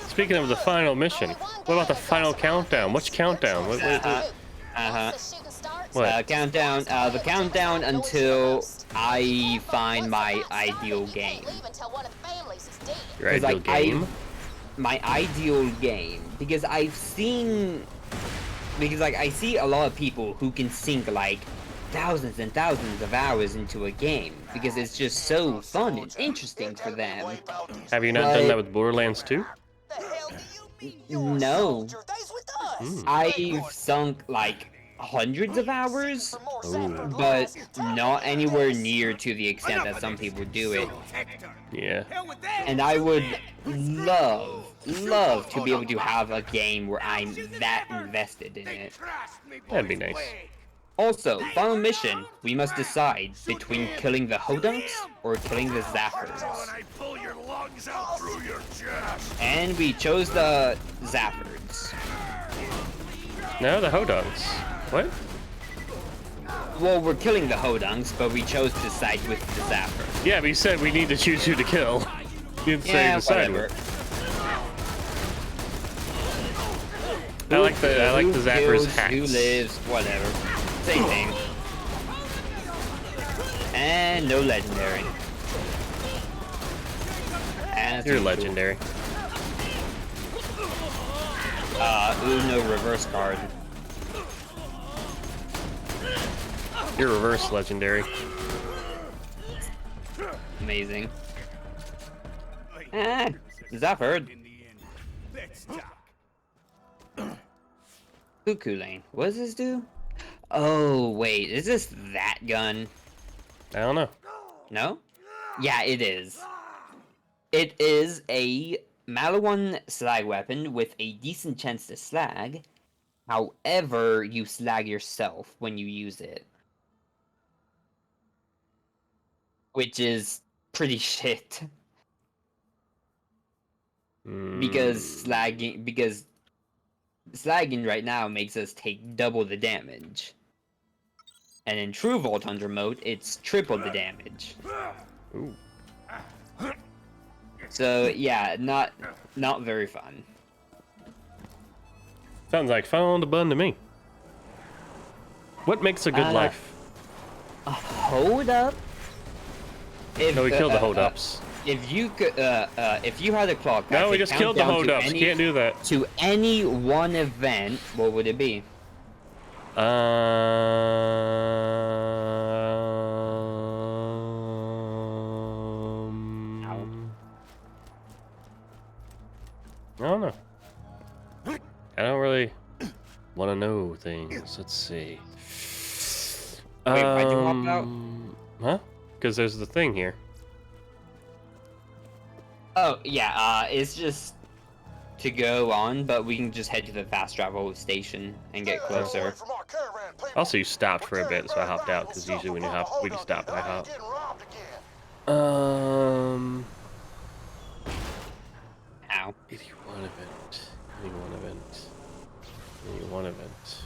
B: speaking of the final mission, what about the final countdown? Which countdown? What?
A: Uh-huh.
E: The shooting starts.
B: What?
A: Countdown, the countdown until I find my ideal game.
E: Leave until one of the families is dead.
B: Your
A: 'Cause,
B: ideal game?
A: My ideal game. Because I see a lot of people who can sink like thousands and thousands of hours into a game because it's just so fun and interesting for them.
B: Have you not done that with Borderlands 2?
C: The hell do you mean you're a
A: No.
C: soldier? That's with us.
A: I've sunk like hundreds of hours, but not anywhere near to the extent that some people do it.
B: Yeah.
A: And I would love to be able to have a game where I'm that invested in it.
B: That'd be nice.
A: Also, final mission, we must decide between killing the Hodunks or killing the Zaffords.
F: I pull your lungs out through your chest.
A: And we chose the Zaffords.
B: No, the Hodunks. What?
A: Well, we're killing the Hodunks, but we chose to side with the Zaffords.
B: Yeah, but you said we need to choose who to kill. You didn't say
A: Yeah,
B: decide.
A: whatever.
B: I like the
A: Who
B: Zaffords
A: kills,
B: hats.
A: Who lives, whatever. Same thing. And no legendary. And
B: You're legendary.
A: No reverse card.
B: You're reverse legendary.
A: Amazing. Zafford. Cuckoo Lane. What does this do? Oh, wait. Is this that gun?
B: I don't know.
A: No? Yeah, it is. It is a Malawan slag weapon with a decent chance to slag. However, you slag yourself when you use it. Which is pretty shit. Because slagging right now makes us take double the damage. And in True Vault Hunter mode, it's triple the damage.
B: Ooh.
A: So yeah, not very fun.
B: Sounds like fun to bun to me. What makes a good life?
A: Hold up. If,
B: No, we killed the hold ups.
A: If you could, if you had a clock. that
B: No, we
A: could
B: just
A: count
B: killed the
A: down to
B: hold ups.
A: any-
B: Can't do that.
A: To any one event, what would it be?
B: want to know things. Let's see.
A: Wait, why'd you hop out?
B: Huh? Because there's the thing here.
A: Oh, yeah, it's just to go on, but we can just head to the fast travel station and get closer.
B: Also, you stopped for a bit, so I hopped out, because usually when you stop, I hop.
A: Ow.
B: 81 event. 81 event. 81 event.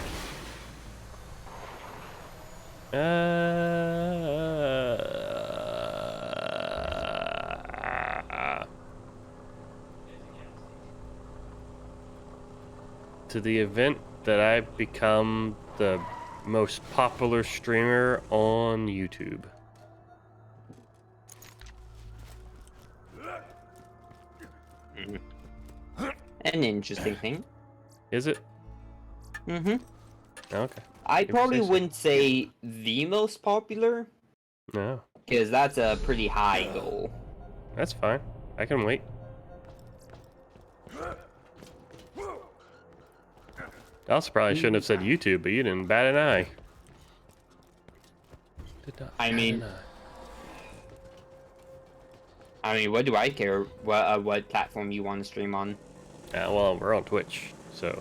B: To the event that I become the most popular streamer on YouTube.
A: An interesting thing.
B: Is it?
A: Mm-hmm.
B: Okay.
A: I
B: If you
A: probably
B: say so.
A: wouldn't say the most popular,
B: No,
A: because that's a pretty high goal.
B: that's fine. I can wait. I also probably shouldn't have said YouTube, but you didn't bat an eye. Did not
A: I
B: bat
A: mean-
B: an eye.
A: I mean, what do I care what platform you want to stream on?
B: Well, we're on Twitch, so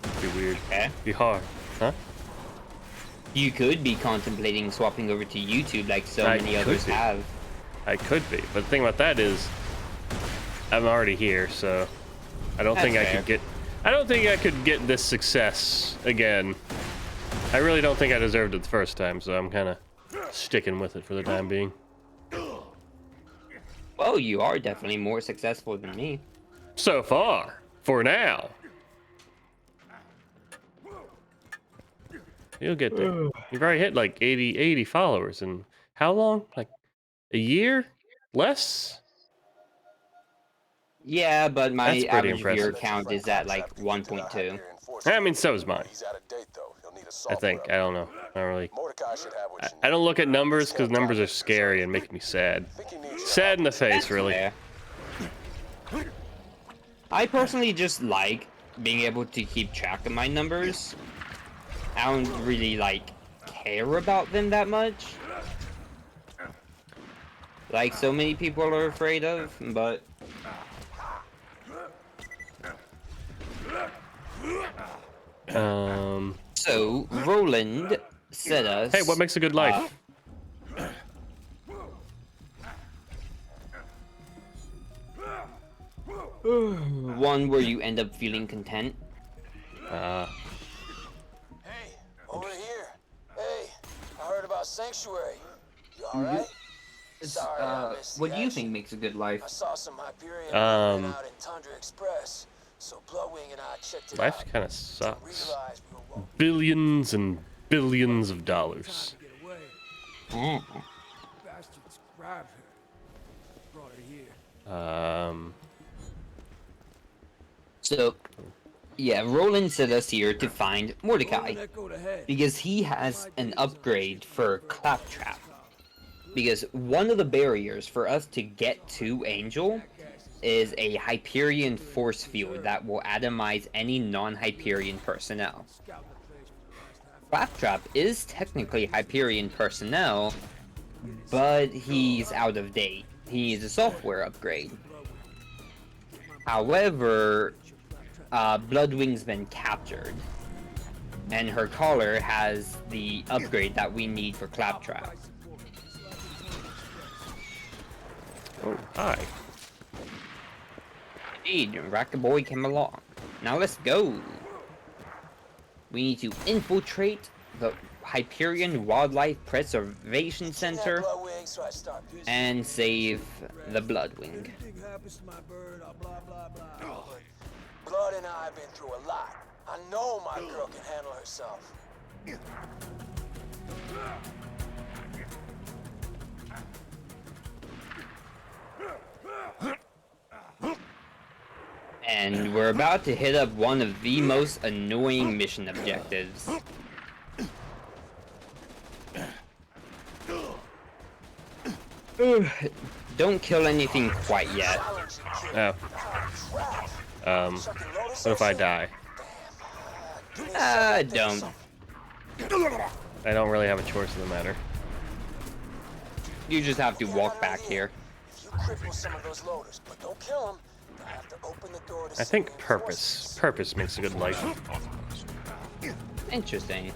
B: it'd be weird.
A: Okay.
B: Be hard, huh?
A: You could be contemplating swapping over to YouTube like so
B: I
A: many
B: could
A: others
B: be.
A: have.
B: I could be, but the thing about that is, I'm already here, so I don't think
A: That's
B: I
A: fair.
B: could get. I don't think I could get this success again. I really don't think I deserved it the first time, so I'm kind of sticking with it for the time being.
A: Well, you are definitely more successful than me.
B: So far, for now. You'll get there. You've already hit like 80 followers in how long? Like a year? Less?
A: Yeah, but my
B: That's pretty
A: average viewer
B: impressive.
A: count is at like 1.2.
B: I mean, so is mine.
F: He's out of date though. He'll need a
B: I
F: software
B: think. I don't know. I don't really.
F: Mordecai should have what you
B: I
F: need.
B: don't look at numbers because numbers are scary and make me sad.
F: Think he needs
B: Sad in the face,
A: That's
B: really.
A: fair. I personally just like being able to keep track of my numbers. I don't really like care about them that much. Like so many people are afraid of, but so Roland said us.
B: Hey, what makes a good life?
A: One where you end up feeling content.
C: Hey, over here. Hey, I heard about Sanctuary. You alright? Sorry, I missed
A: what
C: the
A: do you
C: action.
A: think makes a good life?
C: I saw some Hyperion movement out in Tundra Express, so Bloodwing and I checked it
B: Life
C: out.
B: kind of sucks.
C: Realized we were
B: Billions and billions of dollars.
A: Mm.
G: Bastards grabbed her. Brought her here.
A: So, yeah, Roland sent us here to find Mordecai
G: Let go to head.
A: because he has an upgrade for Claptrap. Because one of the barriers for us to get to Angel is a Hyperion force field that will atomize any non-Hyperion personnel. Claptrap is technically Hyperion personnel, but he's out of date. He needs a software upgrade. However, Bloodwing's been captured, and her collar has the upgrade that we need for Claptrap.
B: Oh, hi.
A: Indeed, Racker Boy came along. Now let's go. We need to infiltrate the Hyperion Wildlife Preservation Center
C: Bloodwing, so I start busy.
A: and save the Bloodwing.
G: Anything happens to my bird, I'll blah blah blah.
C: Blood and I have been through a lot. I know my girl can handle herself.
A: And we're about to hit up one of the most annoying mission objectives. Ugh, don't kill anything quite yet.
B: Oh. What if I die?
A: Don't.
B: I don't really have a choice in the matter.
A: You just have to walk back here.
C: If you cripple some of those loaders, but don't kill them, they'll have to open the door to
B: I think purpose. Purpose makes a good life.
A: Interesting.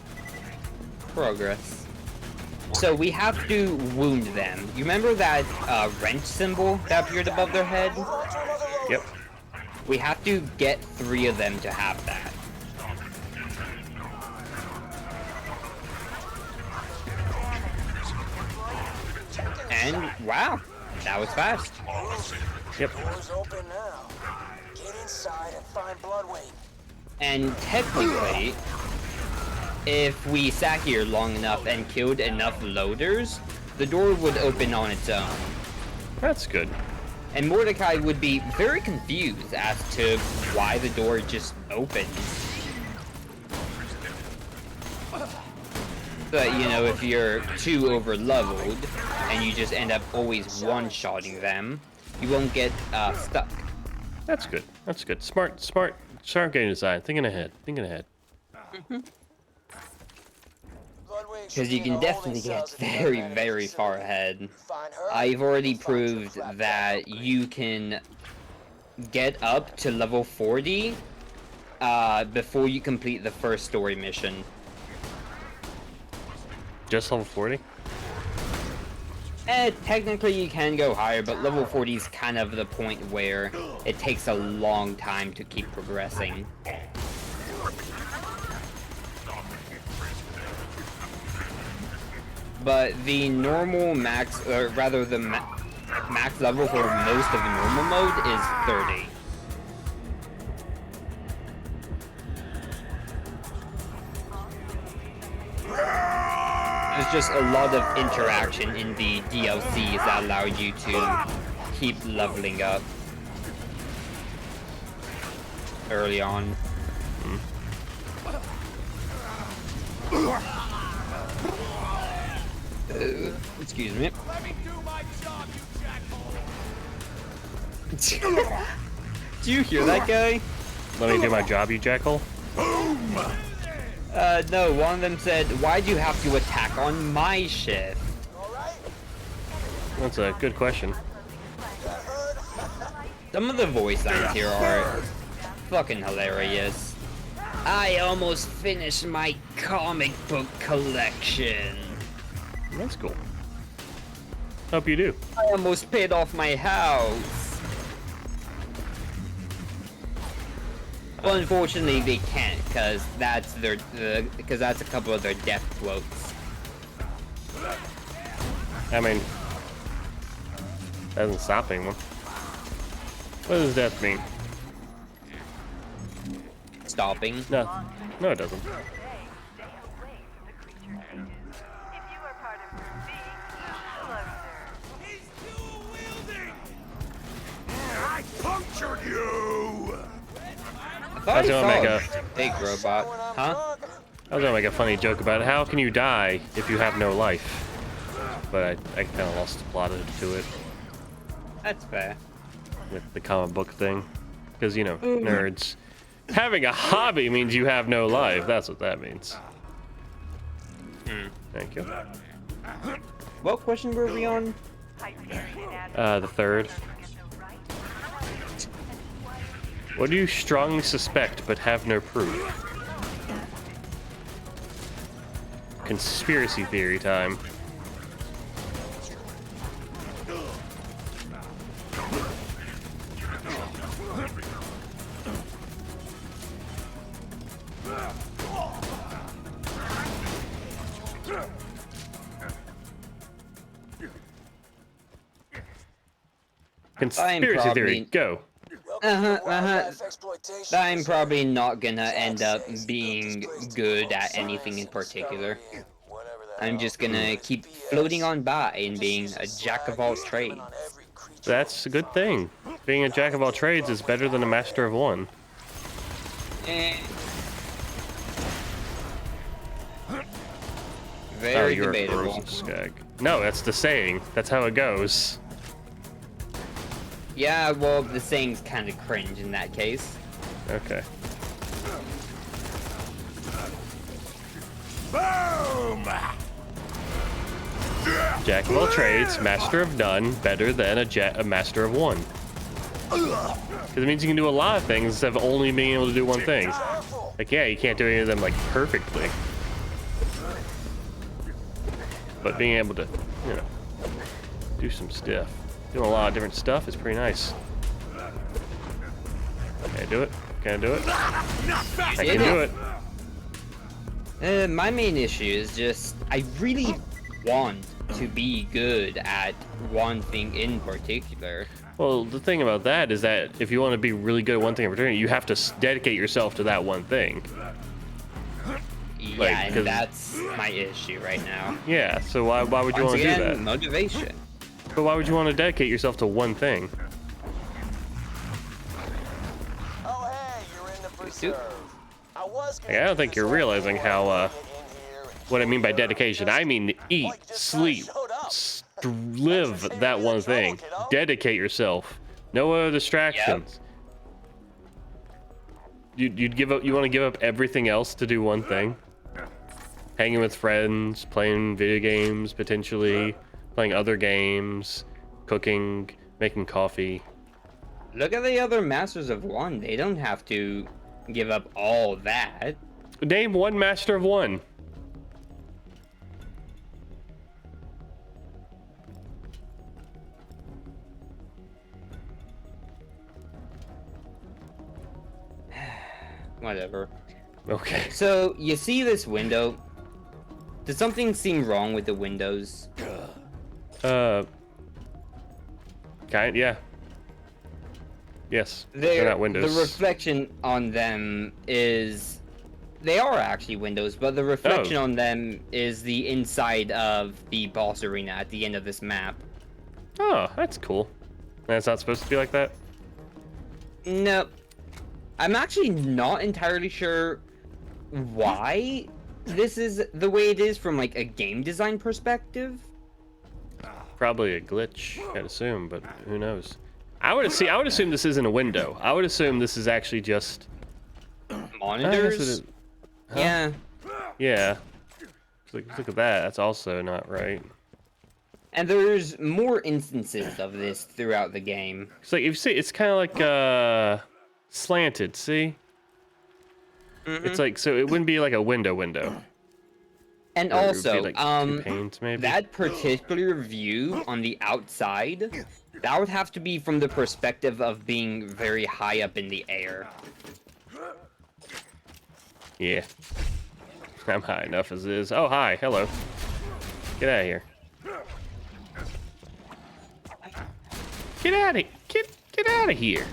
A: Progress. So we have to wound them. You remember that wrench symbol that appeared above their head?
B: Yep.
A: We have to get 3 of them to have that. And wow, that was fast.
B: Yep.
C: Doors open now. Get inside and find Bloodwing.
A: And technically, if we sat here long enough and killed enough loaders, the door would open on its own.
B: That's good.
A: And Mordecai would be very confused as to why the door just opened. But, you know, if you're too over-leveled, and you just end up always one-shotting them, you won't get stuck.
B: That's good. That's good. Smart game design. Thinking ahead.
A: Because you can definitely get very, very far ahead. I've already proved that you can get up to level 40 before you complete the first story mission.
B: Just level 40?
A: Technically you can go higher, but level 40 is kind of the point where it takes a long time to keep progressing. But the normal max, or rather the max level for most of the normal mode is 30. There's just a lot of interaction in the DLCs that allow you to keep leveling up early on. Excuse me.
G: Let me do my job, you jackhole.
A: Do you hear that guy?
B: Let me do my job, you jackal.
A: No, one of them said, why'd you have to attack on my shift?
B: That's a good question.
A: Some of the voice lines here are fucking hilarious. I almost finished my comic book collection.
B: That's cool. Hope you do.
A: I almost paid off my house. Well, unfortunately, they can't, because that's their, because that's a couple of their death quotes.
B: I mean, that doesn't stop anyone. What does death mean?
A: Stopping.
B: No, no, it doesn't.
G: I punctured you!
A: I
B: was gonna
A: saw
B: make
A: a
B: a-
A: big robot. Huh?
B: I was gonna make a funny joke about how can you die if you have no life, but I kind of lost the plot to it
A: That's fair.
B: with the comic book thing, because you know, nerds. Having a hobby means you have no life. That's what that means. Thank you.
A: What question were we on?
B: The third. What do you strongly suspect but have no proof? Conspiracy theory time. Conspiracy theory, go.
A: I'm probably not gonna end up being good at anything in particular. I'm just gonna keep floating on by and being a jack of all trades.
B: That's a good thing. Being a jack of all trades is better than a master of one.
A: Very
B: you're
A: debatable.
B: a frozen skag. No, that's the saying. That's how it goes.
A: Yeah, well, the saying's kind of cringe in that case.
B: Okay. Jack of all trades, master of none, better than a master of one. Because it means you can do a lot of things instead of only being able to do one thing. Like, yeah, you can't do any of them, like, perfectly. But being able to, you know, do some stuff. Doing a lot of different stuff is pretty nice. Can I do it? Can I do it? I can do it.
A: My main issue is just, I really want to be good at one thing in particular.
B: Well, the thing about that is that if you want to be really good at one thing in particular, you have to dedicate yourself to that one thing.
A: Yeah,
B: Like,
A: and that's my issue right now.
B: Yeah, so why would you
A: Once
B: want to do
A: again,
B: that?
A: motivation.
B: But why would you want to dedicate yourself to one thing?
C: Oh, hey, you're in the preserve.
B: Like, I don't think you're realizing how, what I mean by dedication. I mean eat, sleep, live that one thing. Dedicate yourself. No other distractions. You'd give up. You want to give up everything else to do one thing? Hanging with friends, playing video games, potentially playing other games, cooking, making coffee.
A: Look at the other Masters of One. They don't have to give up all that.
B: Name one master of one.
A: Whatever.
B: Okay.
A: So, you see this window? Does something seem wrong with the windows?
B: Yeah. Yes.
A: They're
B: not windows.
A: The reflection on them is... They are actually windows, but the reflection on them is the inside of the boss arena at the end of this map.
B: Oh, that's cool. That's not supposed to be like that?
A: Nope. I'm actually not entirely sure why this is the way it is from, like, a game design perspective.
B: Probably a glitch, I'd assume, but who knows? I would assume this isn't a window. I would assume this is actually just
A: Monitors?
B: Huh?
A: Yeah.
B: Yeah. Look at that. That's also not right.
A: And there's more instances of this throughout the game.
B: It's like, if you see, it's kind of like slanted. See? It's like, so it wouldn't be like a window.
A: And
B: Or it would
A: also,
B: be like two panes, maybe?
A: that particular view on the outside, that would have to be from the perspective of being very high up in the air.
B: Yeah. I'm high enough as it is. Oh, hi. Hello. Get out of here. Get out of here. Get out of here.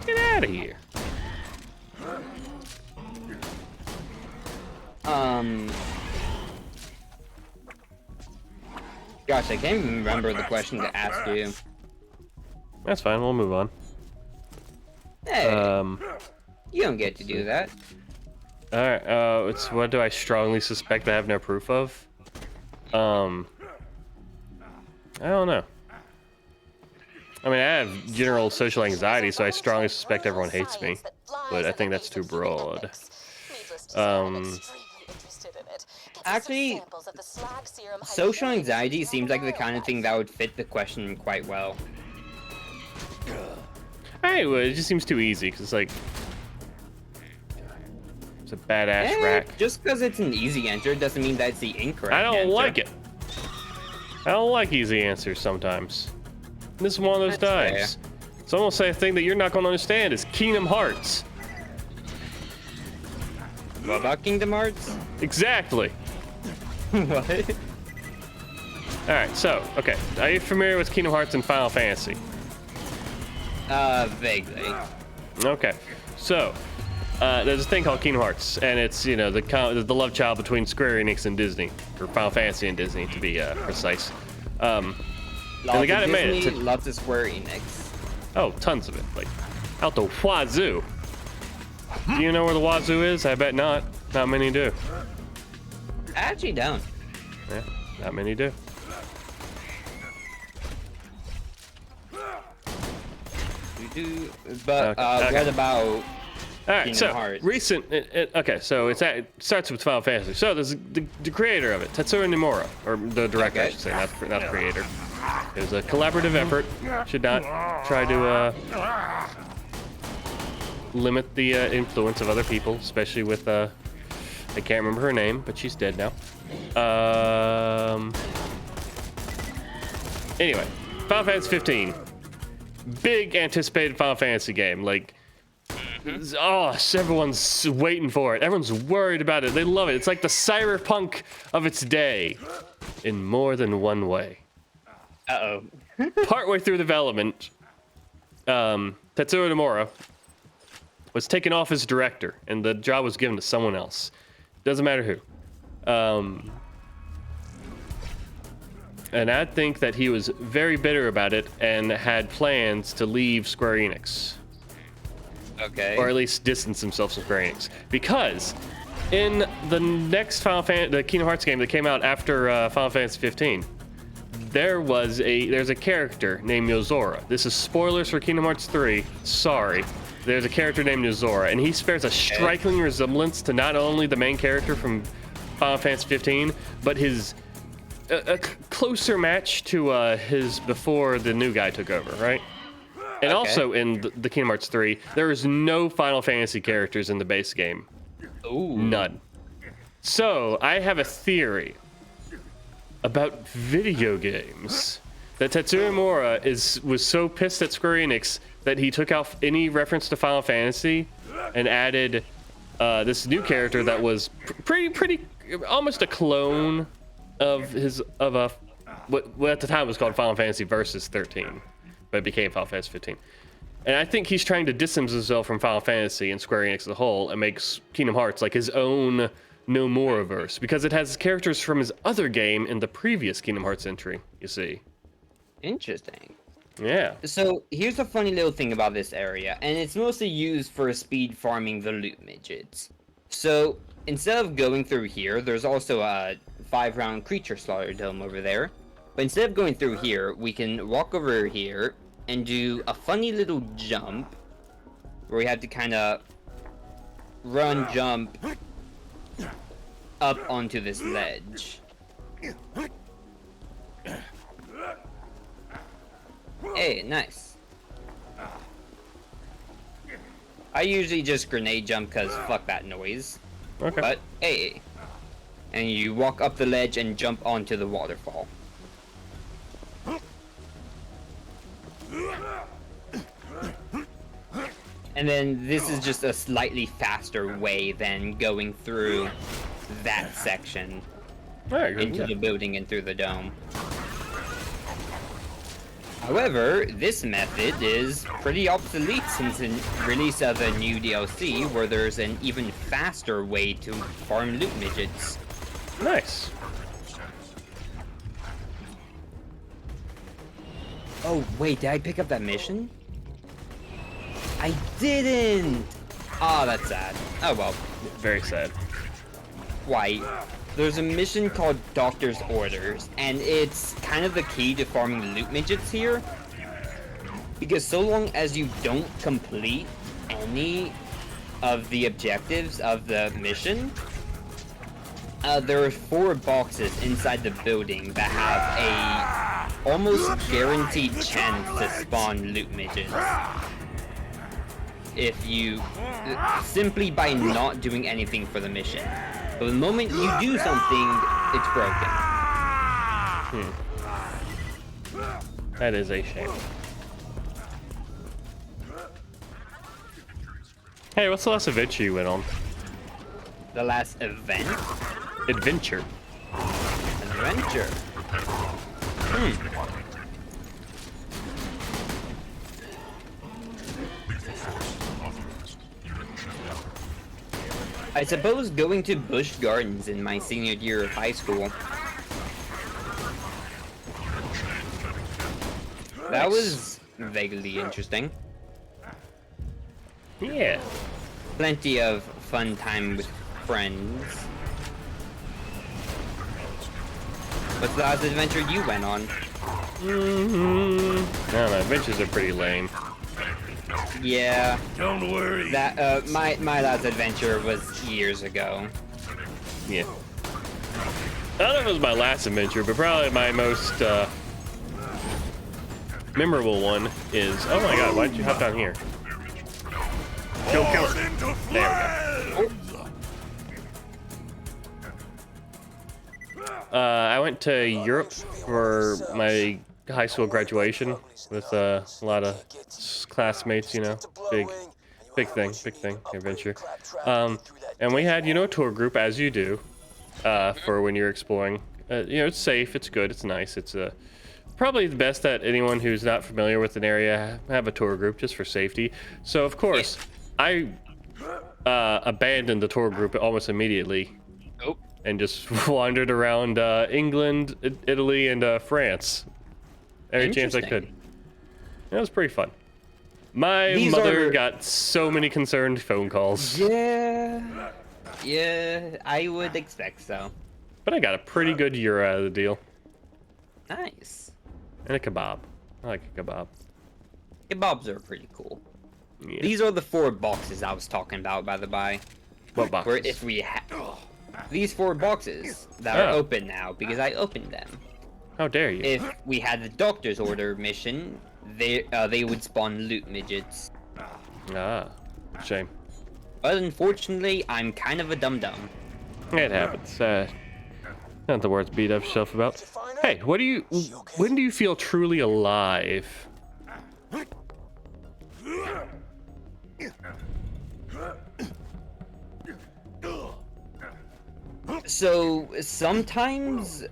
B: Get out of here.
A: Gosh, I can't even remember the question to ask you.
B: That's fine. We'll move on.
A: Hey, you don't get to do that.
B: All right. It's what do I strongly suspect I have no proof of? I don't know. I mean, I have general social anxiety, so I strongly suspect everyone hates me. But I think that's too broad.
A: Actually, social anxiety seems like the kind of thing that would fit the question quite well.
B: Anyway, it just seems too easy, because it's like... It's a badass rack.
A: Just because it's an easy answer doesn't mean that it's the incorrect
B: I don't
A: answer.
B: like it. I don't like easy answers sometimes. This is one of those
A: That's
B: times. Someone will say a thing that you're not going to understand is Kingdom Hearts.
A: What about Kingdom Hearts?
B: Exactly.
A: What?
B: Alright, so, okay. Are you familiar with Kingdom Hearts and Final Fantasy?
A: Vaguely.
B: Okay. So, there's a thing called Kingdom Hearts, and it's, you know, the love child between Square Enix and Disney, or Final Fantasy and Disney, to be precise. And the guy that made it...
A: Lots of Square Enix.
B: Oh, tons of it. Like, out the wazoo. Do you know where the wazoo is? I bet not. Not many do.
A: I actually don't.
B: Yeah, not many do.
A: But
B: Okay.
A: what about
B: All right,
A: Kingdom
B: so
A: Hearts.
B: okay, so it starts with Final Fantasy. So there's the creator of it, Tetsuya Nomura, or the director, I
A: Okay.
B: should say, not the creator. It was a collaborative effort. Should not try to limit the influence of other people, especially with I can't remember her name, but she's dead now. Anyway, Final Fantasy 15, big anticipated Final Fantasy game. Like, oh, everyone's waiting for it. Everyone's worried about it. They love it. It's like the cyberpunk of its day, in more than one way.
A: Uh-oh.
B: Partway through development, Tetsuya Nomura was taken off as director, and the job was given to someone else. Doesn't matter who. And I think that he was very bitter about it and had plans to leave Square Enix.
A: Okay.
B: Or at least distance himself from Square Enix. Because in the next the Kingdom Hearts game that came out after Final Fantasy 15, there's a character named Yozora. This is spoilers for Kingdom Hearts 3. Sorry. There's a character named Yozora, and he bears a striking resemblance to not only the main character from Final Fantasy 15, but his a closer match to his before the new guy took over, right? And also in the Kingdom Hearts 3, there is no Final Fantasy characters in the base game.
A: Ooh.
B: None. So I have a theory about video games that Tetsuya Nomura was so pissed at Square Enix that he took out any reference to Final Fantasy and added this new character that was pretty almost a clone of what at the time was called Final Fantasy Versus 13, but it became Final Fantasy 15. And I think he's trying to distance himself from Final Fantasy and Square Enix as a whole and makes Kingdom Hearts like his own Nomura-verse, because it has characters from his other game in the previous Kingdom Hearts entry, you see.
A: Interesting.
B: Yeah.
A: So here's a funny little thing about this area, and it's mostly used for speed farming the loot midgets. So instead of going through here, there's also a 5-round creature slaughter dome over there. But instead of going through here, we can walk over here and do a funny little jump where we have to kind of jump up onto this ledge. Hey, nice. I usually just grenade jump because fuck that noise.
B: Okay.
A: But hey. And you walk up the ledge and jump onto the waterfall. And then this is just a slightly faster way than going through that section
B: Very good.
A: into the building and through the dome. However, this method is pretty obsolete since the release of a new DLC where there's an even faster way to farm loot midgets.
B: Nice.
A: Oh, wait, did I pick up that mission? I didn't! Ah, that's sad. Oh well.
B: Very sad.
A: Why? There's a mission called Doctor's Orders, and it's kind of the key to farming loot midgets here. Because so long as you don't complete any of the objectives of the mission, there are 4 boxes inside the building that have a almost guaranteed chance to spawn loot midgets. If you simply by not doing anything for the mission. But the moment you do something, it's broken.
B: That is a shame. Hey, what's the last adventure you went on?
A: The last event?
B: Adventure.
A: Adventure. I suppose going to Busch Gardens in my senior year of high school. That was vaguely interesting.
B: Yeah.
A: Plenty of fun time with friends. What's the last adventure you went on?
B: No, adventures are pretty lame.
A: Yeah.
G: Don't worry.
A: That my last adventure was years ago.
B: Yeah. I don't know if it was my last adventure, but probably my most memorable one is. Oh my god! Why did you hop down here? Kill it. There we go. I went to Europe for my high school graduation with a lot of classmates. You know, big thing, adventure. And we had, you know, a tour group, as you do, for when you're exploring. You know, it's safe, it's good, it's nice. It's probably the best that anyone who's not familiar with an area have a tour group just for safety. So of course, I abandoned the tour group almost immediately.
A: Nope.
B: And just wandered around England, Italy, and France every chance I could. That was pretty fun. My mother got so many concerned phone calls.
A: Yeah, I would expect so.
B: But I got a pretty good euro out of the deal.
A: Nice.
B: And a kebab. I like a kebab.
A: Kebabs are pretty cool.
B: Yeah.
A: These are the 4 boxes I was talking about, by the by.
B: What boxes?
A: Where if we these 4 boxes that are open now because I opened them.
B: How dare you?
A: If we had the doctor's order mission, they would spawn loot midgets.
B: Ah, shame.
A: But unfortunately, I'm kind of a dum-dum.
B: It happens. Not the words beat up yourself about. Hey, when do you feel truly alive?
A: So sometimes,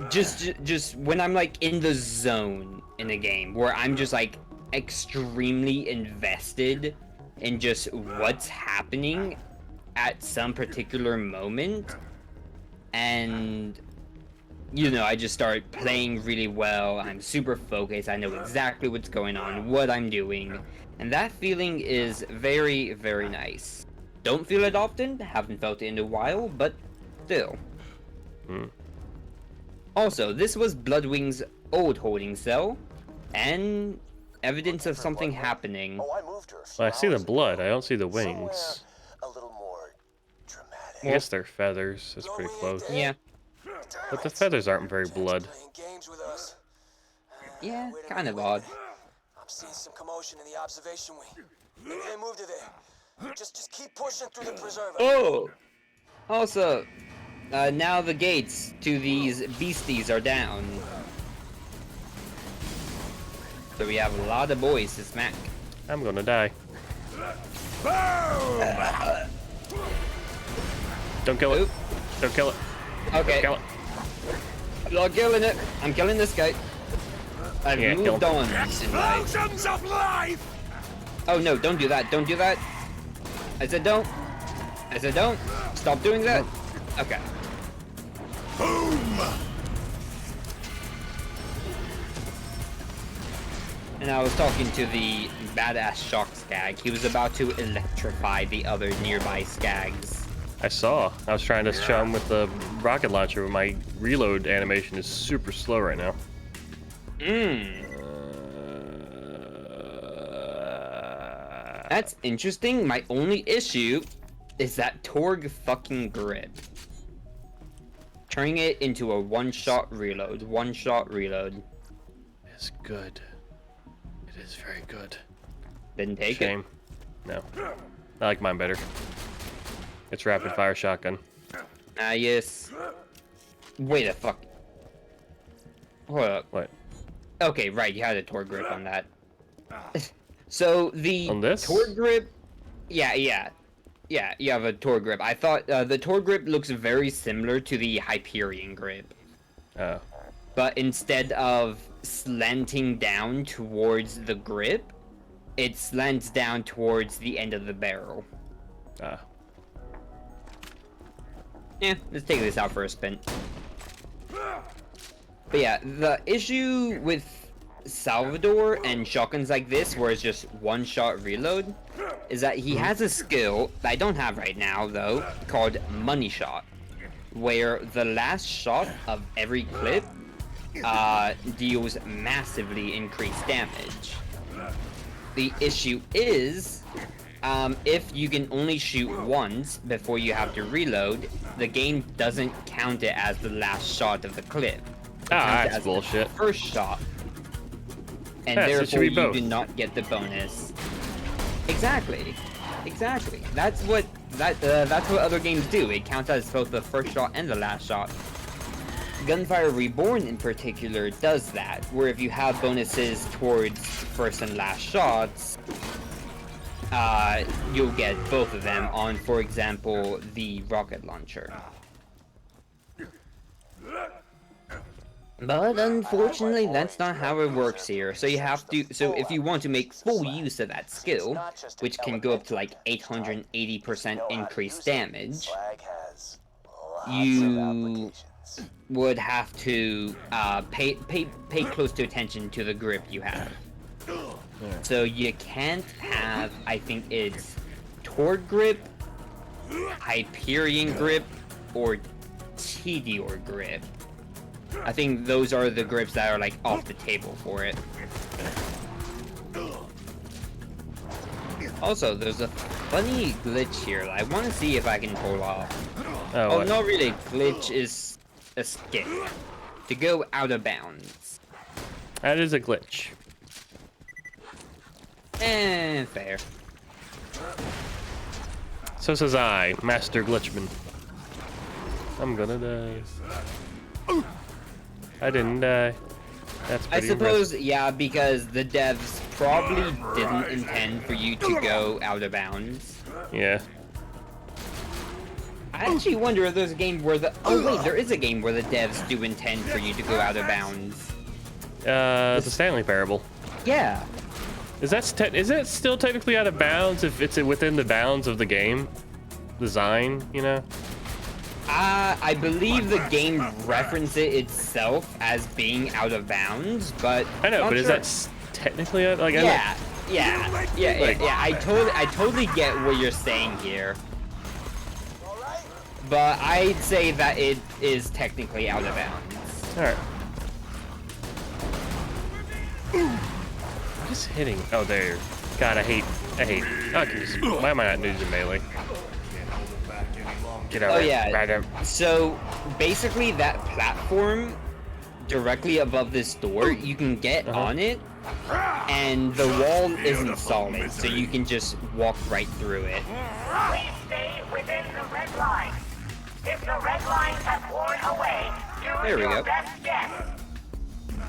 A: just when I'm like in the zone in a game where I'm just like extremely invested in just what's happening at some particular moment, and you know, I just start playing really well. I'm super focused. I know exactly what's going on, what I'm doing, and that feeling is very, very nice. Don't feel it often, haven't felt it in a while, but still. Also, this was Bloodwing's old holding cell, and evidence of something happening.
F: Oh, I moved her.
B: Well, I see the blood. I don't see the wings.
F: A little more dramatic.
B: I guess they're feathers. That's pretty close.
A: Yeah,
B: But the feathers aren't very blood.
C: Playing games with us.
A: yeah, kind of odd.
C: I'm seeing some commotion in the observation wing. Maybe they moved her there. Just keep pushing through the preserve.
A: Oh! Also, now the gates to these beasties are down. So we have a lot of boys to smack.
B: I'm gonna die. Don't kill it.
A: Oop.
B: Don't kill it.
A: Okay,
B: Kill it.
A: I'm not killing it. I'm killing this guy. I've
B: Yeah, kill
A: moved
B: him.
A: on in life.
G: Explosions of life!
A: Oh no, don't do that. Don't do that. I said don't. I said don't. Stop doing that. Okay.
G: Boom!
A: And I was talking to the badass shock skag. He was about to electrify the other nearby skags.
B: I saw. I was trying to show him with the rocket launcher, but my reload animation is super slow right now. That's
A: interesting. My only issue is that Torg fucking grip. Turning it into a one-shot reload. One-shot reload.
B: It's good. It is very good.
A: Didn't take
B: Shame. No. I like mine better. It's rapid fire shotgun.
A: it. Ah, yes. Wait a fuck. Hold up.
B: What?
A: Okay, right, you had a Torg grip on that. So the
B: On this?
A: Torg grip, yeah, you have a Torg grip. I thought the Torg grip looks very similar to the Hyperion grip,
B: Oh.
A: but instead of slanting down towards the grip, it slants down towards the end of the barrel.
B: Ah.
A: Yeah, let's take this out for a spin. But yeah, the issue with Salvador and shotguns like this, where it's just one-shot reload, is that he has a skill that I don't have right now, though, called Money Shot, where the last shot of every clip deals massively increased damage. The issue is, if you can only shoot once before you have to reload, the game doesn't count it as the last shot of the clip. It counts it
B: that's
A: as
B: bullshit.
A: the first shot. And
B: Yeah, so it should
A: therefore
B: be
A: you
B: both.
A: do not get the bonus. Exactly. Exactly. That's what other games do. It counts as both the first shot and the last shot. Gunfire Reborn in particular does that, where if you have bonuses towards first and last shots, you'll get both of them on, for example, the rocket launcher. But unfortunately, that's not how it works here. So you have to, so if you want to make full use of that skill, which can go up to like 880% increased damage,
F: Slag has lots of
A: you
F: applications.
A: would have to pay close to attention to the grip you have. So you can't have, I think it's Tord grip, Hyperion grip, or Tedior grip. I think those are the grips that are like off the table for it. Also, there's a funny glitch here that I want to see if I can pull off. Oh,
B: what?
A: not really. Glitch is a skip to go out of bounds.
B: That is a glitch.
A: Fair.
B: So says I, Master Glitchman. I'm gonna die. I didn't die. That's
A: I
B: pretty
A: suppose, yeah, because the devs probably didn't intend for you to go out of bounds.
B: impressive. Yeah.
A: I actually wonder if there's a game where the... Oh wait, there is a game where the devs do intend for you to go out of bounds.
B: The Stanley Parable.
A: Yeah.
B: Is that still technically out of bounds if it's within the bounds of the game design? You know.
A: I believe the game references it itself as being out of bounds, but...
B: I know,
A: not
B: but is
A: sure.
B: that technically out? Like,
A: Yeah, I totally get what you're saying here. But I'd say that it is technically out of bounds.
B: All right. What is hitting? Oh, there. God, I hate. Oh, I can just. Why am I not using melee? Get over
A: Oh
B: it.
A: yeah.
B: Right there.
A: So basically, that platform directly above this door, you can get on it, and the wall isn't solid, so you can just walk right through it.
D: Please stay within the red line. If the red lines have worn away,
A: There
D: do
A: we
D: your
A: go.
D: best guess.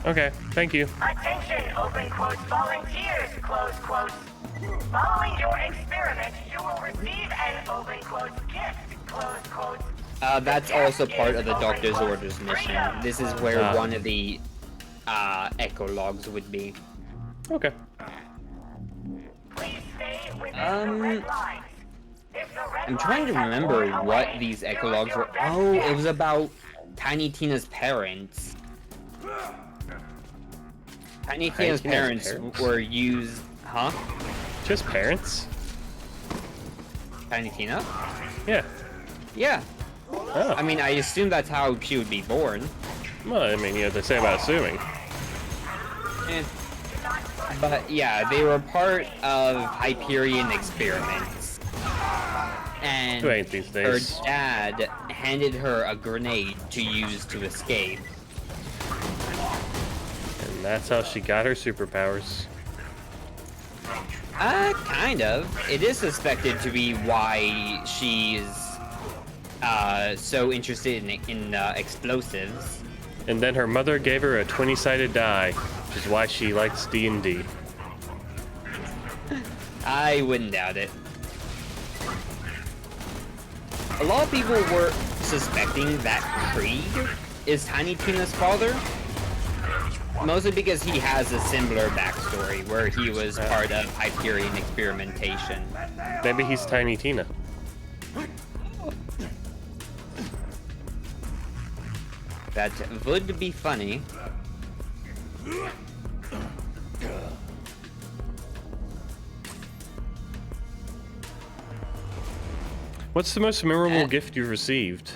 B: Okay, thank you.
D: Attention, open quotes, volunteers, close quotes. Following your experiment, you will receive an open quotes gift, close quotes.
A: That's also part of the Doctor's Orders mission. This is where one of the echo logs would be.
B: Okay.
D: Please stay within the red lines. If the red
A: I'm trying to
D: lines have
A: remember
D: worn
A: what
D: away,
A: these
D: do
A: echo logs
D: your
A: were.
D: best
A: Oh,
D: guess.
A: it was about Tiny Tina's parents. Tiny Tina's parents were used... Huh?
B: Just parents?
A: Tiny Tina?
B: Yeah.
A: Yeah.
B: Oh.
A: I mean, I assume that's how she would be born.
B: Well, I mean, you know what they say about assuming.
A: Eh. But yeah, they were part of Hyperion experiments. And
B: Who ain't these
A: her
B: days?
A: dad handed her a grenade to use to escape.
B: And that's how she got her superpowers.
A: Kind of. It is suspected to be why she's so interested in explosives.
B: And then her mother gave her a 20-sided die, which is why she likes D&D.
A: I wouldn't doubt it. A lot of people were suspecting that Krieg is Tiny Tina's father. Mostly because he has a similar backstory where he was part of Hyperion experimentation.
B: Maybe he's Tiny Tina.
A: That would be funny.
B: What's the most memorable gift you've received?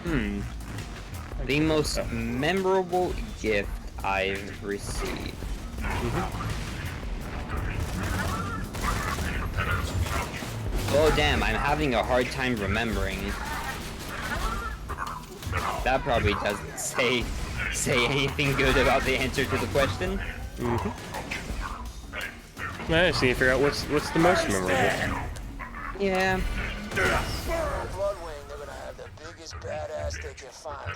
A: The most memorable gift I've received. Oh damn, I'm having a hard time remembering. That probably doesn't say anything good about the answer to the question.
B: I just need to figure out what's the most memorable.
A: Yeah.
C: Bloodwing, they're gonna have the biggest badass they can find.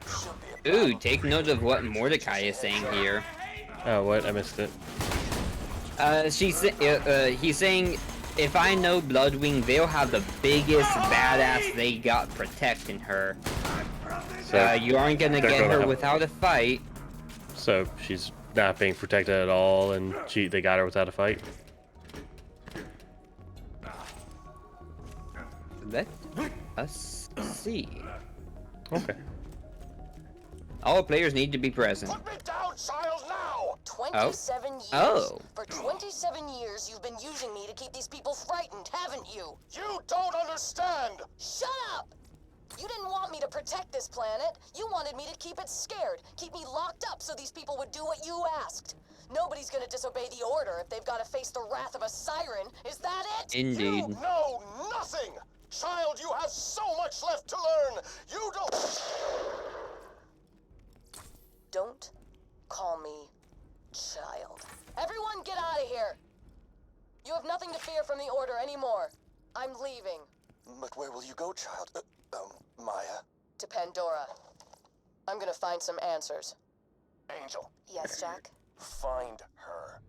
C: Should be a
A: Ooh, take note of what Mordecai is saying here.
B: Oh, what? I missed it.
A: He's saying, if I know Bloodwing, they'll have the biggest badass they got protecting her.
B: So
A: You aren't gonna
B: they're
A: get
B: gonna
A: her
B: have-
A: without a fight.
B: So she's not being protected at all, and they got her without a fight.
A: Let us see.
B: Okay.
A: All players need to be present.
C: Put me down, child, now!
H: 27 years.
A: Oh.
H: For 27 years, you've been using me to keep these people frightened, haven't you?
C: You don't understand!
H: Shut up! You didn't want me to protect this planet. You wanted me to keep it scared, keep me locked up so these people would do what you asked. Nobody's gonna disobey the order if they've got to face the wrath of a siren. Is that it?
A: Indeed.
C: You know nothing! Child, you have so much left to learn! You don't...
H: Don't call me child. Everyone get out of here! You have nothing to fear from the order anymore. I'm leaving.
C: But where will you go, child? Maya?
H: To Pandora. I'm gonna find some answers.
C: Angel,
H: Yes, Jack?
C: find her.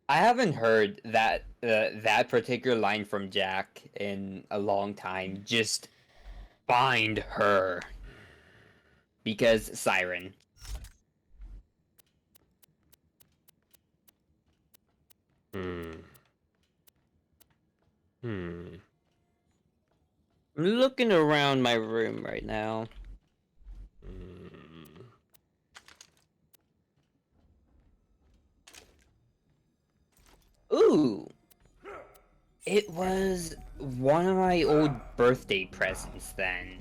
A: I haven't heard that that particular line from Jack in a long time. Just find her. Because siren. I'm looking around my room right now. Ooh! It was one of my old birthday presents then.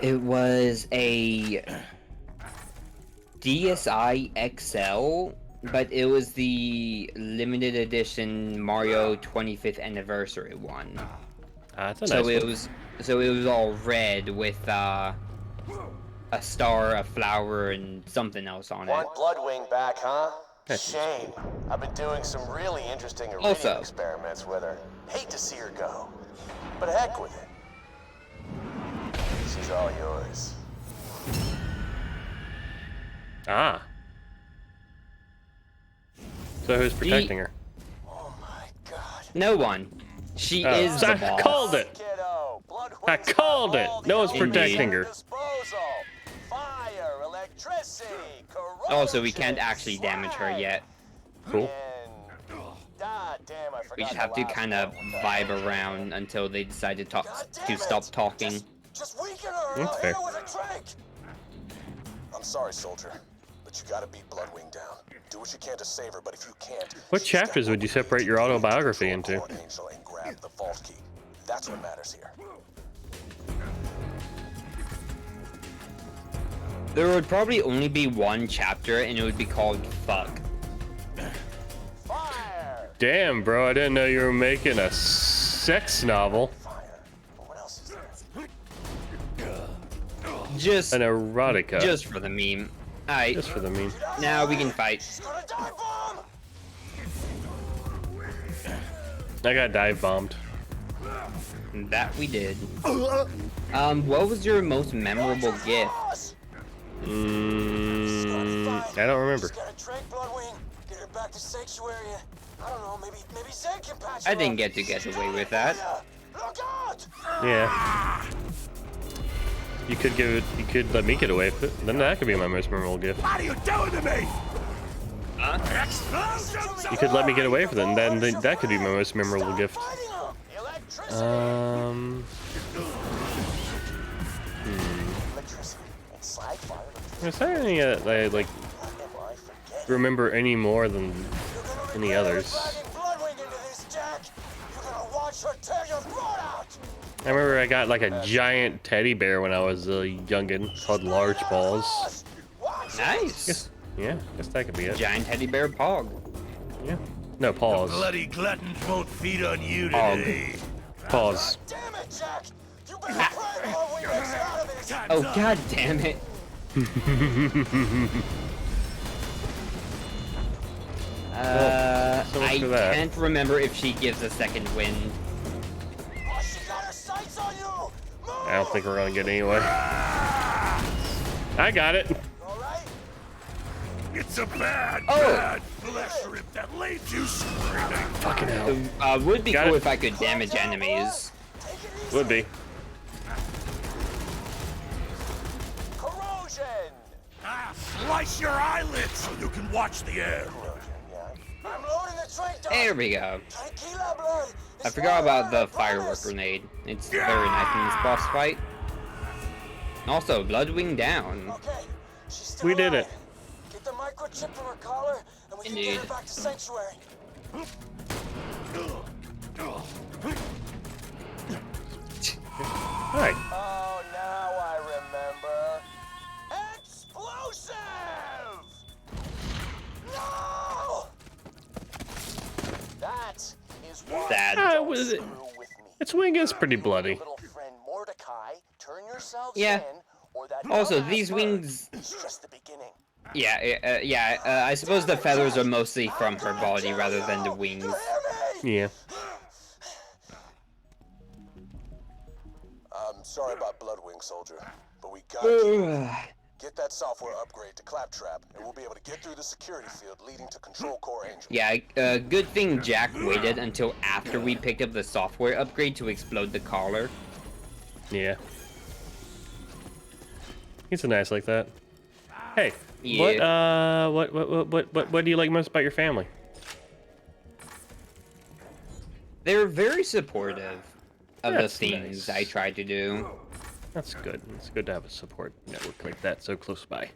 A: It was a DSi XL, but it was the limited edition Mario 25th anniversary one.
B: That's a
A: So
B: nice
A: it
B: one.
A: was all red with a star, a flower, and something else on it.
F: Want Bloodwing back, huh? Shame. I've been doing some really interesting iridium
A: Also-
F: experiments with her. Hate to see her go. But heck with it. She's all yours.
B: Ah. So who's protecting her?
F: Oh my god.
A: No one. She
B: Oh,
A: is the
B: I
A: boss.
B: called it.
F: Kiddo, Bloodwing's
B: I called
F: got
B: it.
F: all the
B: No one's
F: elements
A: protecting
F: at
B: her.
F: disposal. Fire, electricity,
A: Also, we can't
F: corrosion,
A: actually damage her
F: slag,
A: yet.
B: Cool.
F: and- God damn, I
A: We
F: forgot
A: just
F: the
A: have to
F: last
A: kind of
F: one. What the
A: vibe
F: hell?
A: around until they decide to
F: God damn
A: to
F: it.
A: stop talking.
F: Just weaken her.
B: That's
F: I'll
B: fair.
F: hit her with a drink. I'm sorry, soldier, but you gotta beat Bloodwing down. Do what you can to save her, but if you can't,
B: What
F: she's got
B: chapters would you
F: what we
B: separate
F: need
B: your
F: to do to
B: autobiography
F: control
B: into?
F: Court Angel and grab the vault key. That's what matters here.
A: There would probably only be one chapter, and it would be called "Fuck."
F: Fire!
B: Damn, bro, I didn't know you were making a sex novel.
F: Fire. But what else is there?
A: Just
B: An erotica.
A: just for the meme. Alright,
B: Just for the meme.
A: now we can fight.
F: She's gonna die bomb!
B: I got dive bombed.
A: That we did. What was your most memorable gift?
F: Boss!
B: I don't remember.
F: She's got a drink, Bloodwing. Get her back to Sanctuary. I don't know, maybe Zed can patch
A: I
F: her
A: didn't
F: up.
A: get to get away with that.
F: Look out!
B: Yeah. You could let me get away with it. Then that could be my most memorable gift.
G: What are you doing to me?
B: You could let me get away with it, and then that could be my most memorable gift.
F: Fighting her! Electricity! Electricity and slag fire.
B: Is there any that I like
F: Am I forgetting?
B: remember any more than any others?
F: Dragging Bloodwing in or tear your throat out!
B: I remember I got like a giant teddy bear when I was a youngin called Large Paws.
A: Nice.
B: Yeah, guess that could be it.
A: Giant teddy bear pog.
B: Yeah. No, Paws.
I: Bloody gluttons won't feed on you
A: Pog.
I: today.
B: Paws.
C: Damn it, Jack! You better pray Bloodwing makes it out of this!
A: Oh god damn it.
B: so much
A: I
B: for that.
A: can't remember if she gives a second wind.
C: Oh, she got her sights on you! Move!
B: I don't think we're gonna get anyway. I got it.
C: Alright?
I: It's a bad,
A: Oh.
I: bad flesh rip that leaves you screaming.
B: Fucking hell.
A: Would be
B: Got
A: cool
B: it.
A: if I could damage enemies.
C: Take it easy!
B: Would be.
C: Corrosion!
I: Ah, slice your eyelids so you can watch the air.
C: I'm loading the drink, dog!
A: There we go.
C: Tequila blood!
A: I forgot about the firework grenade. It's very nice in this boss fight. And also, Bloodwing down.
C: Okay, she's still
B: We did
C: alive.
B: it.
C: Get the microchip from her collar, and we can get
A: Indeed.
C: her back to Sanctuary.
B: Alright.
C: Oh, now I remember. Explosive! No! That is why
A: Sad.
C: you don't
B: was it?
C: screw with me.
B: Its wing is pretty bloody.
C: Little friend Mordecai, turn yourselves
A: Yeah.
C: in, or that
A: Also,
C: dumbass
A: these
C: bird
A: wings.
C: is just the beginning.
A: Yeah, I suppose the feathers are mostly from her body rather than the wings.
C: You hear me?
B: Yeah.
F: I'm sorry about Bloodwing, soldier, but we gotta get that software upgrade to Claptrap, and we'll be able to get through the security field leading to Control Core Angel.
A: Yeah, good thing Jack waited until after we picked up the software upgrade to explode the collar.
B: Yeah. He's so nice like that. Hey,
A: Yeah.
B: what do you like most about your family?
A: They're very supportive of
B: That's
A: the things
B: nice.
A: I try to do.
B: That's good. It's good to have a support network like that so close by.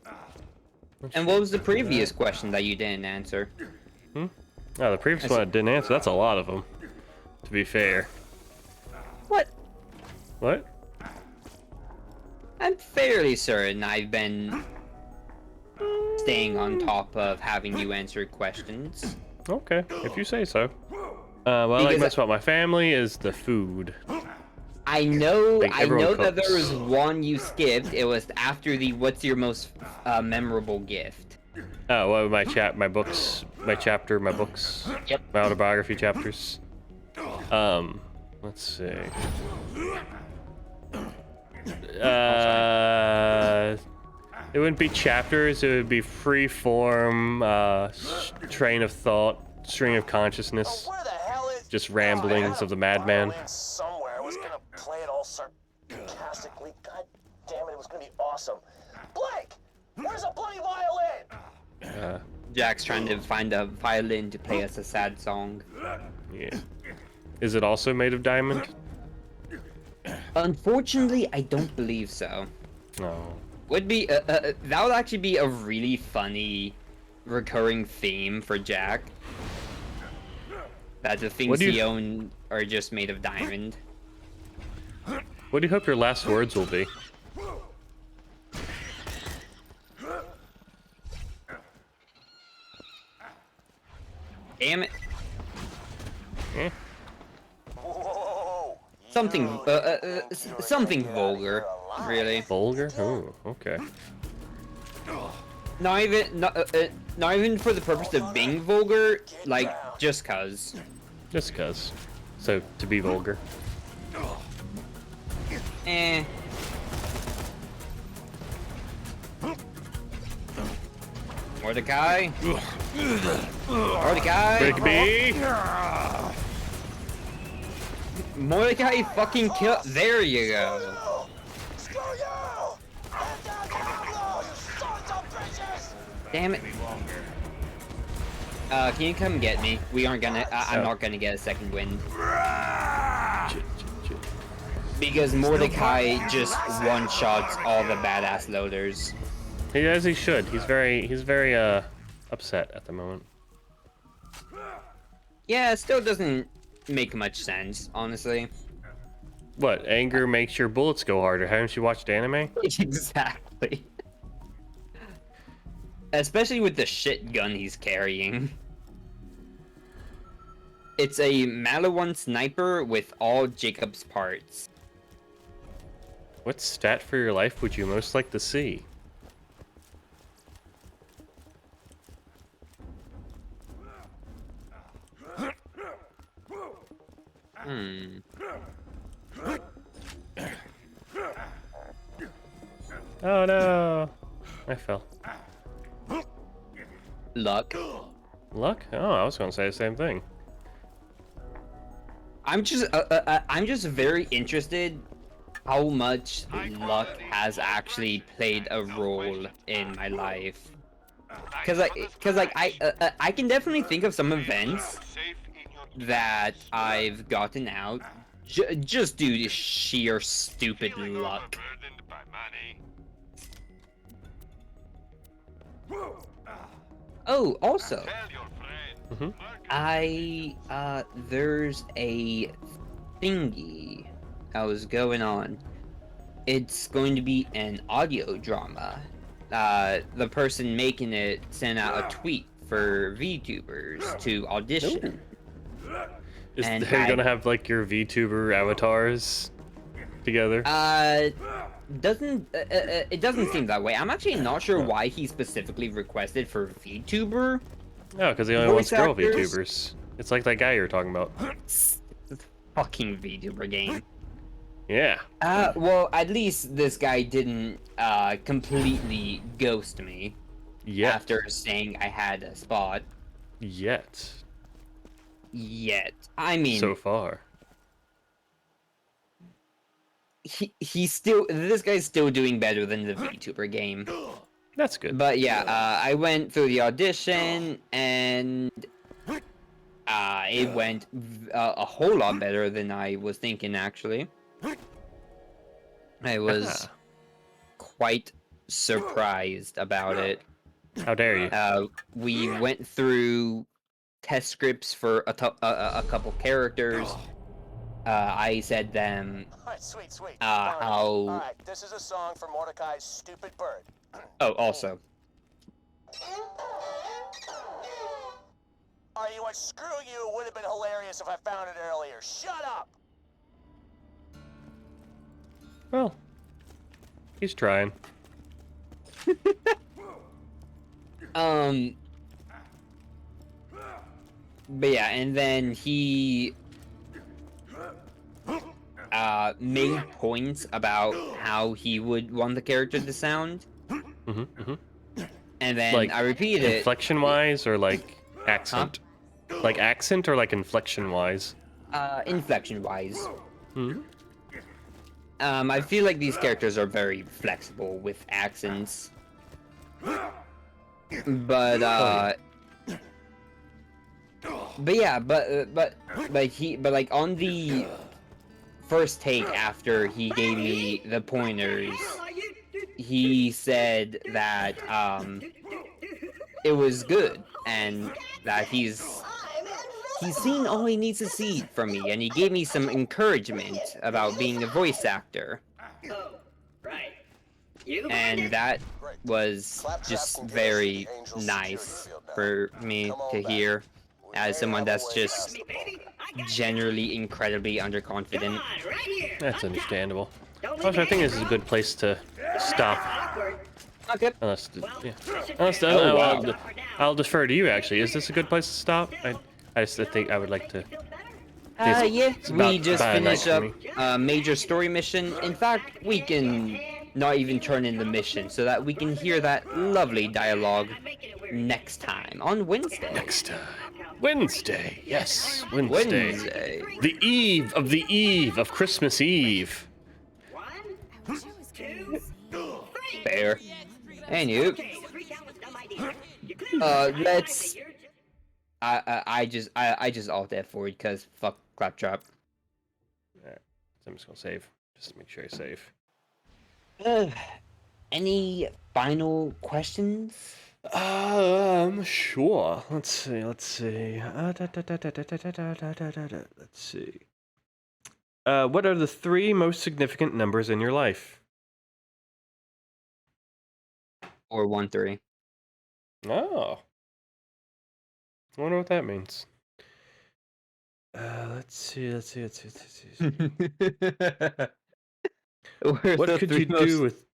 A: And what was the previous question that you didn't answer?
B: Oh, the previous one I didn't answer. That's a lot of them. To be fair.
A: What?
B: What?
A: I'm fairly certain I've been staying on top of having you answer questions.
B: Okay, if you say so. What I like
A: Because
B: most about my family is the food.
A: I know,
B: Like,
A: I
B: everyone
A: know that there
B: cooks.
A: was one you skipped. It was after the "What's your most memorable gift?"
B: Oh, well, my books, my books.
A: Yep.
B: My autobiography chapters. Let's see. It wouldn't be chapters. It would be free form, train of thought, string of consciousness,
C: Where the hell is...
B: just ramblings of the madman.
C: Violin somewhere. I was gonna play it all sarcastically. God damn it, it was gonna be awesome. Blake! Where's a bloody violin?
A: Jack's trying to find a violin to play us a sad song.
B: Yeah. Is it also made of diamond?
A: Unfortunately, I don't believe so.
B: No.
A: Would be that would actually be a really funny recurring theme for Jack. That the things
B: What do you-
A: he owned are just made of diamond.
B: What do you hope your last words will be?
A: Damn it!
B: Eh?
C: Whoa!
A: Something something vulgar, really.
B: Vulgar? Oh, okay.
A: Not even for the purpose of being vulgar, like just cause.
B: Just cuz. So, to be vulgar.
A: Eh. Mordecai? Mordecai?
B: Rigby!
A: Mordecai fucking kill. There you go.
C: Screw you! Hand down Diablo, you sons of bitches!
A: Damn it. Can you come get me? We aren't gonna. I'm not gonna get a second wind. Because Mordecai just one-shots all the badass loaders.
B: As he should. He's very upset at the moment.
A: Yeah, it still doesn't make much sense, honestly.
B: What? Anger makes your bullets go harder. Haven't you watched anime?
A: Exactly. Especially with the shit gun he's carrying. It's a Malawan sniper with all Jacob's parts.
B: What stat for your life would you most like to see?
A: Hmm.
B: Oh no! I fell.
A: Luck.
B: Luck? Oh, I was gonna say the same thing.
A: I'm just very interested how much luck has actually played a role in my life. I can definitely think of some events that I've gotten out just due to sheer stupid luck. Oh, also, there's a thingy that was going on. It's going to be an audio drama. The person making it sent out a tweet for VTubers to audition.
B: Is
A: And
B: they're gonna have like your VTuber avatars together?
A: It doesn't seem that way. I'm actually not sure why he specifically requested for VTuber.
B: No, because he only wants
A: voice
B: girl
A: actors?
B: VTubers. It's like that guy you were talking about.
A: Fucking VTuber game.
B: Yeah.
A: Well, at least this guy didn't completely ghost me
B: Yet.
A: after saying I had a spot.
B: Yet.
A: I mean,
B: So far.
A: this guy's still doing better than the VTuber game.
B: That's good.
A: But yeah, I went through the audition and it went a whole lot better than I was thinking, actually. I was quite surprised about it.
B: How dare you?
A: We went through test scripts for a couple characters. I said them.
C: Alright, sweet.
A: How.
C: Alright, this is a song for Mordecai's Stupid Bird.
A: Oh, also.
C: Are you what? Screw you. Would have been hilarious if I found it earlier. Shut up.
B: Well, he's trying.
A: But yeah, and then he made points about how he would want the character to sound. And then
B: Like,
A: I repeated it.
B: Inflection-wise or like accent? Like accent or like inflection-wise?
A: Inflection-wise. I feel like these characters are very flexible with accents. But like on the first take after he gave me the pointers, he said that it was good and that he's seen all he needs to see from me, and he gave me some encouragement about being a voice actor. And that was just very nice for me to hear, as someone that's just generally incredibly underconfident.
B: That's understandable. Also, I think this is a good place to stop.
A: Okay.
B: Unless
A: Oh, wow.
B: I'll defer to you, actually. Is this a good place to stop? I just think I would like to...
A: Yeah,
B: It's about
A: we just
B: about a night
A: finished
B: for
A: up
B: me.
A: a major story mission. In fact, we can not even turn in the mission so that we can hear that lovely dialogue next time on Wednesday.
B: Next time. Wednesday. Yes, Wednesday. The eve of Christmas Eve.
A: Fair. And you. Let's. I just alt F4 because fuck Claptrap.
B: Alright, so I'm just gonna save. Just to make sure I save.
A: Any final questions?
B: Sure. Let's see. Let's see. Let's see. What are the 3 most significant numbers in your life?
A: 413.
B: Oh. I wonder what that means. Let's see.
A: Where's
B: What
A: the
B: could
A: three
B: you do
A: most?
B: with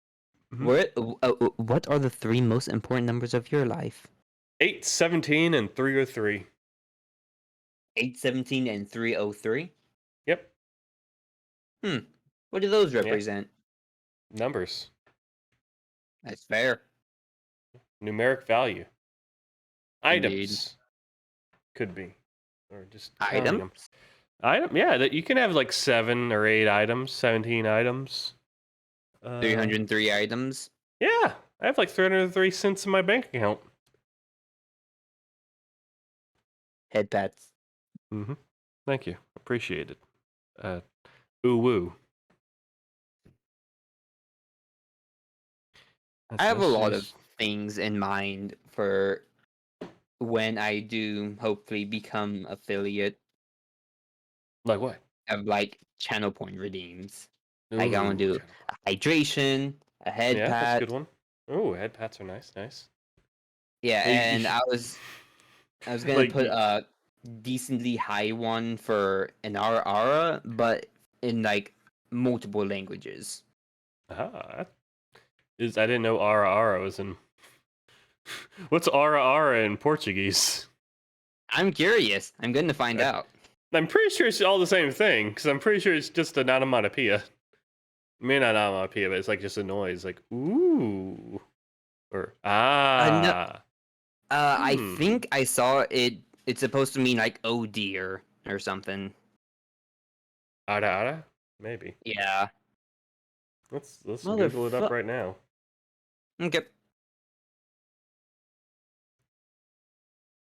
A: What are the 3 most important numbers of your life?
B: 8, 17, and 303?
A: 817 and 303.
B: Yep.
A: What do those
B: Yeah.
A: represent?
B: Numbers.
A: That's fair.
B: Numeric value.
A: Indeed.
B: Items. Could be. Or just counting
A: Item?
B: them. Item? Yeah, that you can have like 7 or 8 items, 17 items.
A: 303 items.
B: Yeah, I have like 303 cents in my bank account.
A: Head pats.
B: Mm-hmm. Thank you. Appreciate it. Ooh woo.
A: I have a lot of things in mind for when I do hopefully become affiliate
B: Like what?
A: of like channel point redeems. Like I want to
B: Ooh,
A: do a hydration, a head
B: yeah, that's a
A: pat.
B: good one. Ooh, head pats are nice, nice.
A: Yeah,
B: You
A: and
B: should-
A: I was gonna
B: like,
A: put a decently high one for an Ara, but in like multiple languages.
B: that is, I didn't know ara ara was in. What's ara ara in Portuguese?
A: I'm curious. I'm going to find out.
B: I'm pretty sure it's all the same thing, because I'm pretty sure it's just an onomatopoeia. Maybe not onomatopoeia, but it's like just a noise, like ooh, or ah.
A: I think I saw it. It's supposed to mean like "oh dear" or something.
B: Ara ara? Maybe.
A: Yeah.
B: Let's Google it up
A: Motherfuck.
B: right now.
A: Okay.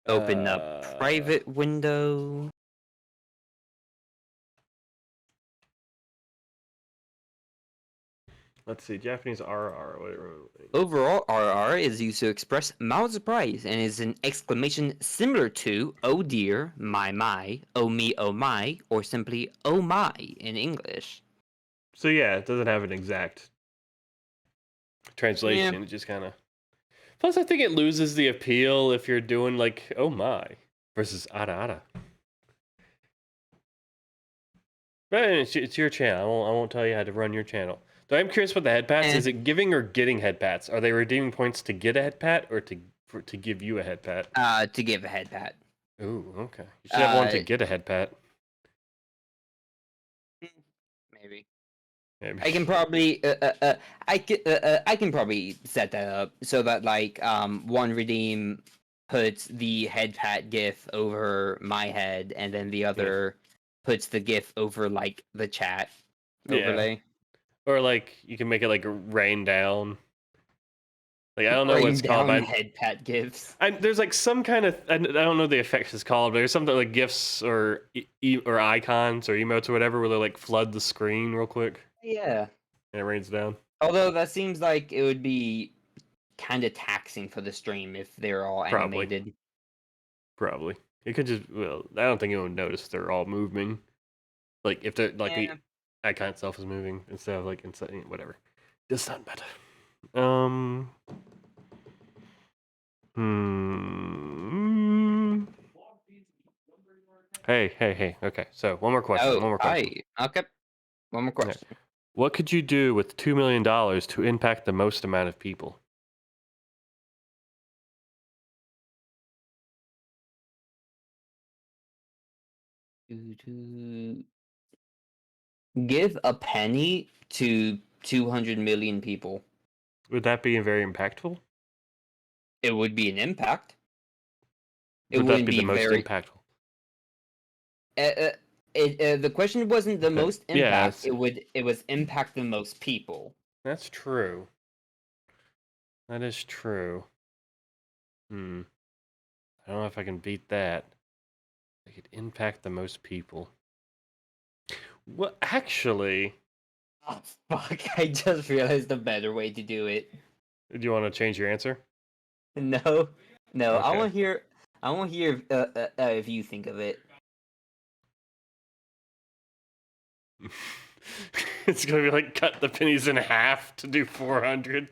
A: Open up private window.
B: Let's see, Japanese RR.
A: Overall, RR is used to express mild surprise and is an exclamation similar to "oh dear," my," "oh me, oh my," or simply "oh my" in English.
B: So yeah, it doesn't have an exact translation.
A: Yeah.
B: It just kind of. Plus, I think it loses the appeal if you're doing like "oh my" versus "ara ara." But it's your channel. I won't tell you how to run your channel. So I'm curious about the head pats. Is it giving or getting head pats? Are they redeeming points to get a head pat or to give you a head pat?
A: To give a head pat.
B: Ooh, okay. You should have one to get a head pat.
A: Maybe.
B: Maybe.
A: I can probably I can probably set that up so that like one redeem puts the head pat gif over my head and then the other puts the gif over like the chat overlay.
B: Or like you can make it like rain down. Like I don't know what
A: Rain
B: it's called.
A: down head pat gifs.
B: There's like some kind of I don't know the effects it's called, but there's something like gifs or or icons or emotes or whatever where they like flood the screen real quick
A: Yeah.
B: and it rains down.
A: Although that seems like it would be kind of taxing for the stream if they're all animated.
B: Probably. It could just I don't think anyone would notice they're all moving. Like if they're like the icon itself is moving instead of like inside whatever. Does sound better. Hey. Okay, so one more question.
A: Oh,
B: one more question.
A: Okay. One more question.
B: Yeah. What could you do with $2 million to impact the most amount of people?
A: Give a penny to 200 million people.
B: Would that be very impactful?
A: It would be an impact.
B: Would that be the most impactful?
A: The question wasn't the most impact.
B: Yeah,
A: it was impact the most people.
B: That's true. That is true. I don't know if I can beat that. I could impact the most people. Well, actually...
A: Oh, fuck. I just realized a better way to do it.
B: Do you want to change your answer?
A: No, no. I
B: Okay.
A: want to hear. I want to hear if you think of it.
B: It's gonna be like cut the pennies in half to do 400.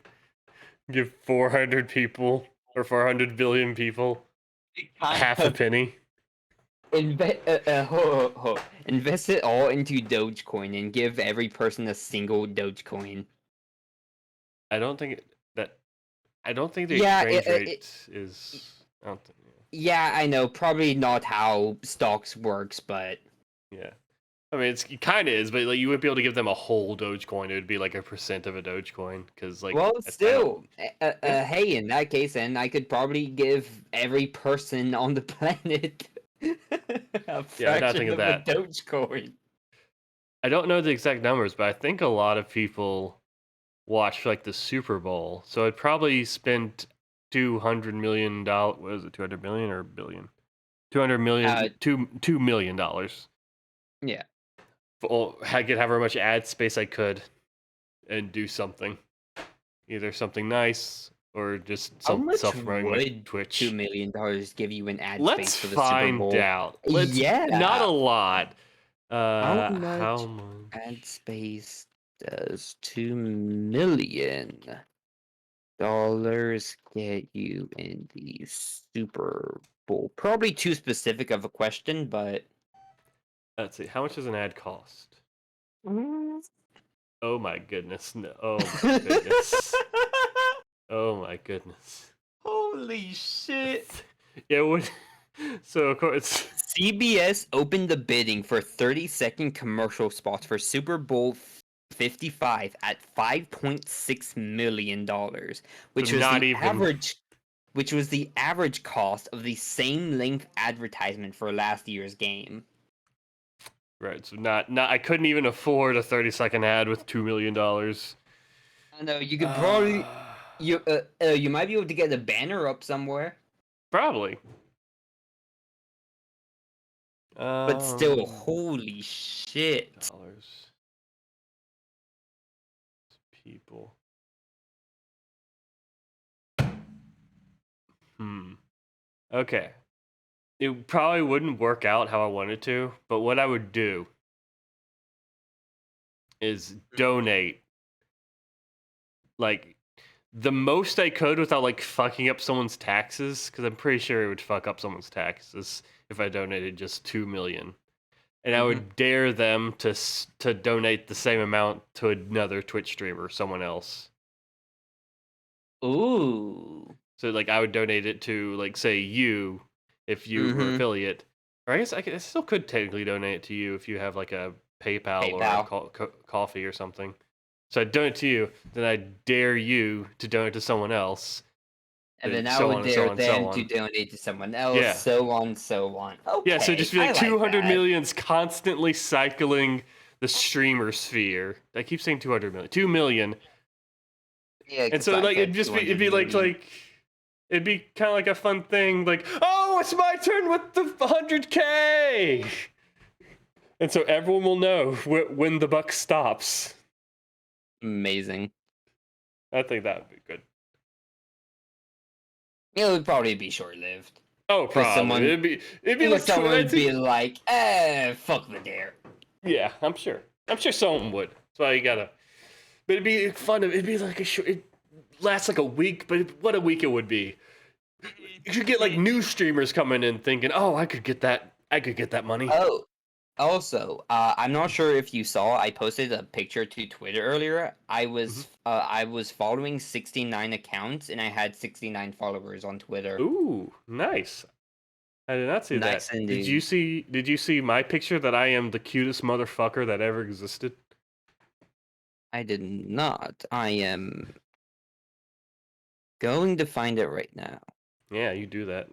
B: Give 400 people or 400 billion people half a penny.
A: Invest it all into Dogecoin and give every person a single Dogecoin.
B: I don't think the
A: Yeah,
B: exchange rate is. I don't think,
A: yeah, I know. Probably not how stocks works, but
B: yeah. I mean, it kind of is, but like you wouldn't be able to give them a whole Dogecoin. It would be like a percent of a Dogecoin, because like
A: well,
B: I
A: still,
B: don't. Yeah.
A: hey, in that case, then I could probably give every person on the planet a
B: Yeah, I gotta
A: fraction
B: think of
A: of a
B: that.
A: Dogecoin.
B: I don't know the exact numbers, but I think a lot of people watch like the Super Bowl, so I'd probably spend $200 million. What is it? 200 million or billion? 200 million.
A: Uh,
B: $2 million.
A: yeah.
B: I could have how much ad space I could, and do something, either something nice or just
A: How
B: some
A: much
B: self-promoting my
A: would
B: Twitch.
A: $2 million give you in ad
B: Let's
A: space for the Super
B: find
A: Bowl?
B: out. Not a
A: Yeah.
B: lot.
A: How
B: How
A: much
B: much?
A: ad space does $2 million get you in the Super Bowl? Probably too specific of a question, but
B: Let's see. How much does an ad cost?
A: Mm.
B: Oh my goodness. No. Oh my goodness. Oh my goodness.
A: Holy shit.
B: It would. So of course.
A: CBS opened the bidding for 30-second commercial spots for Super Bowl 55 at $5.6 million, which
B: So
A: was
B: not
A: the
B: even.
A: average which was the average cost of the same length advertisement for last year's game.
B: Right. So not. I couldn't even afford a 30-second ad with $2 million.
A: I know you could probably you might be able to get a banner up somewhere,
B: Probably.
A: but still, holy shit.
B: Dollars. People. Okay. It probably wouldn't work out how I wanted to, but what I would do is donate like the most I could without like fucking up someone's taxes, because I'm pretty sure it would fuck up someone's taxes if I donated just 2 million. And I would dare them to donate the same amount to another Twitch streamer, someone else.
A: Ooh.
B: So like I would donate it to like say you, if you were affiliate, or I guess I still could technically donate it to you if you have like a PayPal. Or a coffee or something. So I donate to you, then I dare you to donate to someone else,
A: And then I
B: so
A: would
B: on and so
A: dare
B: on and so
A: them to
B: on.
A: donate to someone else,
B: Yeah.
A: so on, so on. Okay,
B: Yeah, so just be like
A: I
B: 200
A: that.
B: million's constantly cycling the streamer sphere. I keep saying 200 million. 2 million.
A: Yeah,
B: And so like it'd be like it'd be kind of like a fun thing, like, oh, it's my turn with the 100K. And so everyone will know when the buck stops.
A: Amazing.
B: I think that would be good.
A: It would probably be short-lived.
B: Oh, probably. It'd be like
A: someone would be like, fuck the dare.
B: Yeah, I'm sure someone would. That's why you gotta. But it'd be fun. It'd be like it lasts like a week, but what a week it would be. You could get like new streamers coming in thinking, oh, I could get that money.
A: Oh, also, I'm not sure if you saw, I posted a picture to Twitter earlier. I was following 69 accounts, and I had 69 followers on Twitter.
B: Ooh, nice. I did not see
A: Nice
B: that.
A: indeed.
B: Did you see my picture that I am the cutest motherfucker that ever existed?
A: I did not. I am going to find it right now.
B: Yeah, you do that.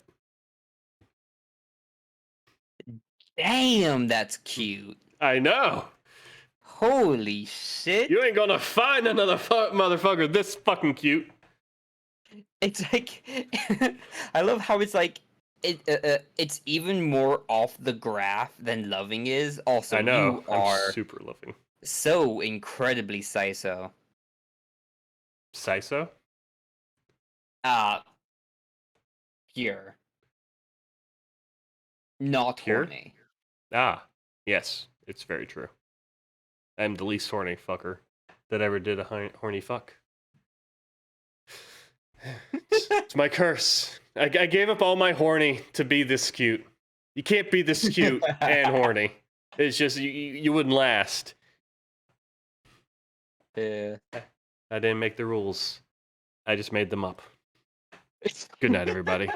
A: Damn, that's cute.
B: I know.
A: Holy shit.
B: You ain't gonna find another motherfucker this fucking cute.
A: It's like, I love how it's like, it's even more off the graph than Loving is. Also,
B: I know.
A: you are
B: I'm super loving.
A: so incredibly Siso.
B: Siso?
A: Pure. Not
B: Pure?
A: horny.
B: Ah, yes, it's very true. I'm the least horny fucker that ever did a horny fuck. It's my curse. I gave up all my horny to be this cute. You can't be this cute and horny. It's just, you wouldn't last.
A: Yeah.
B: I didn't make the rules. I just made them up. Good night, everybody.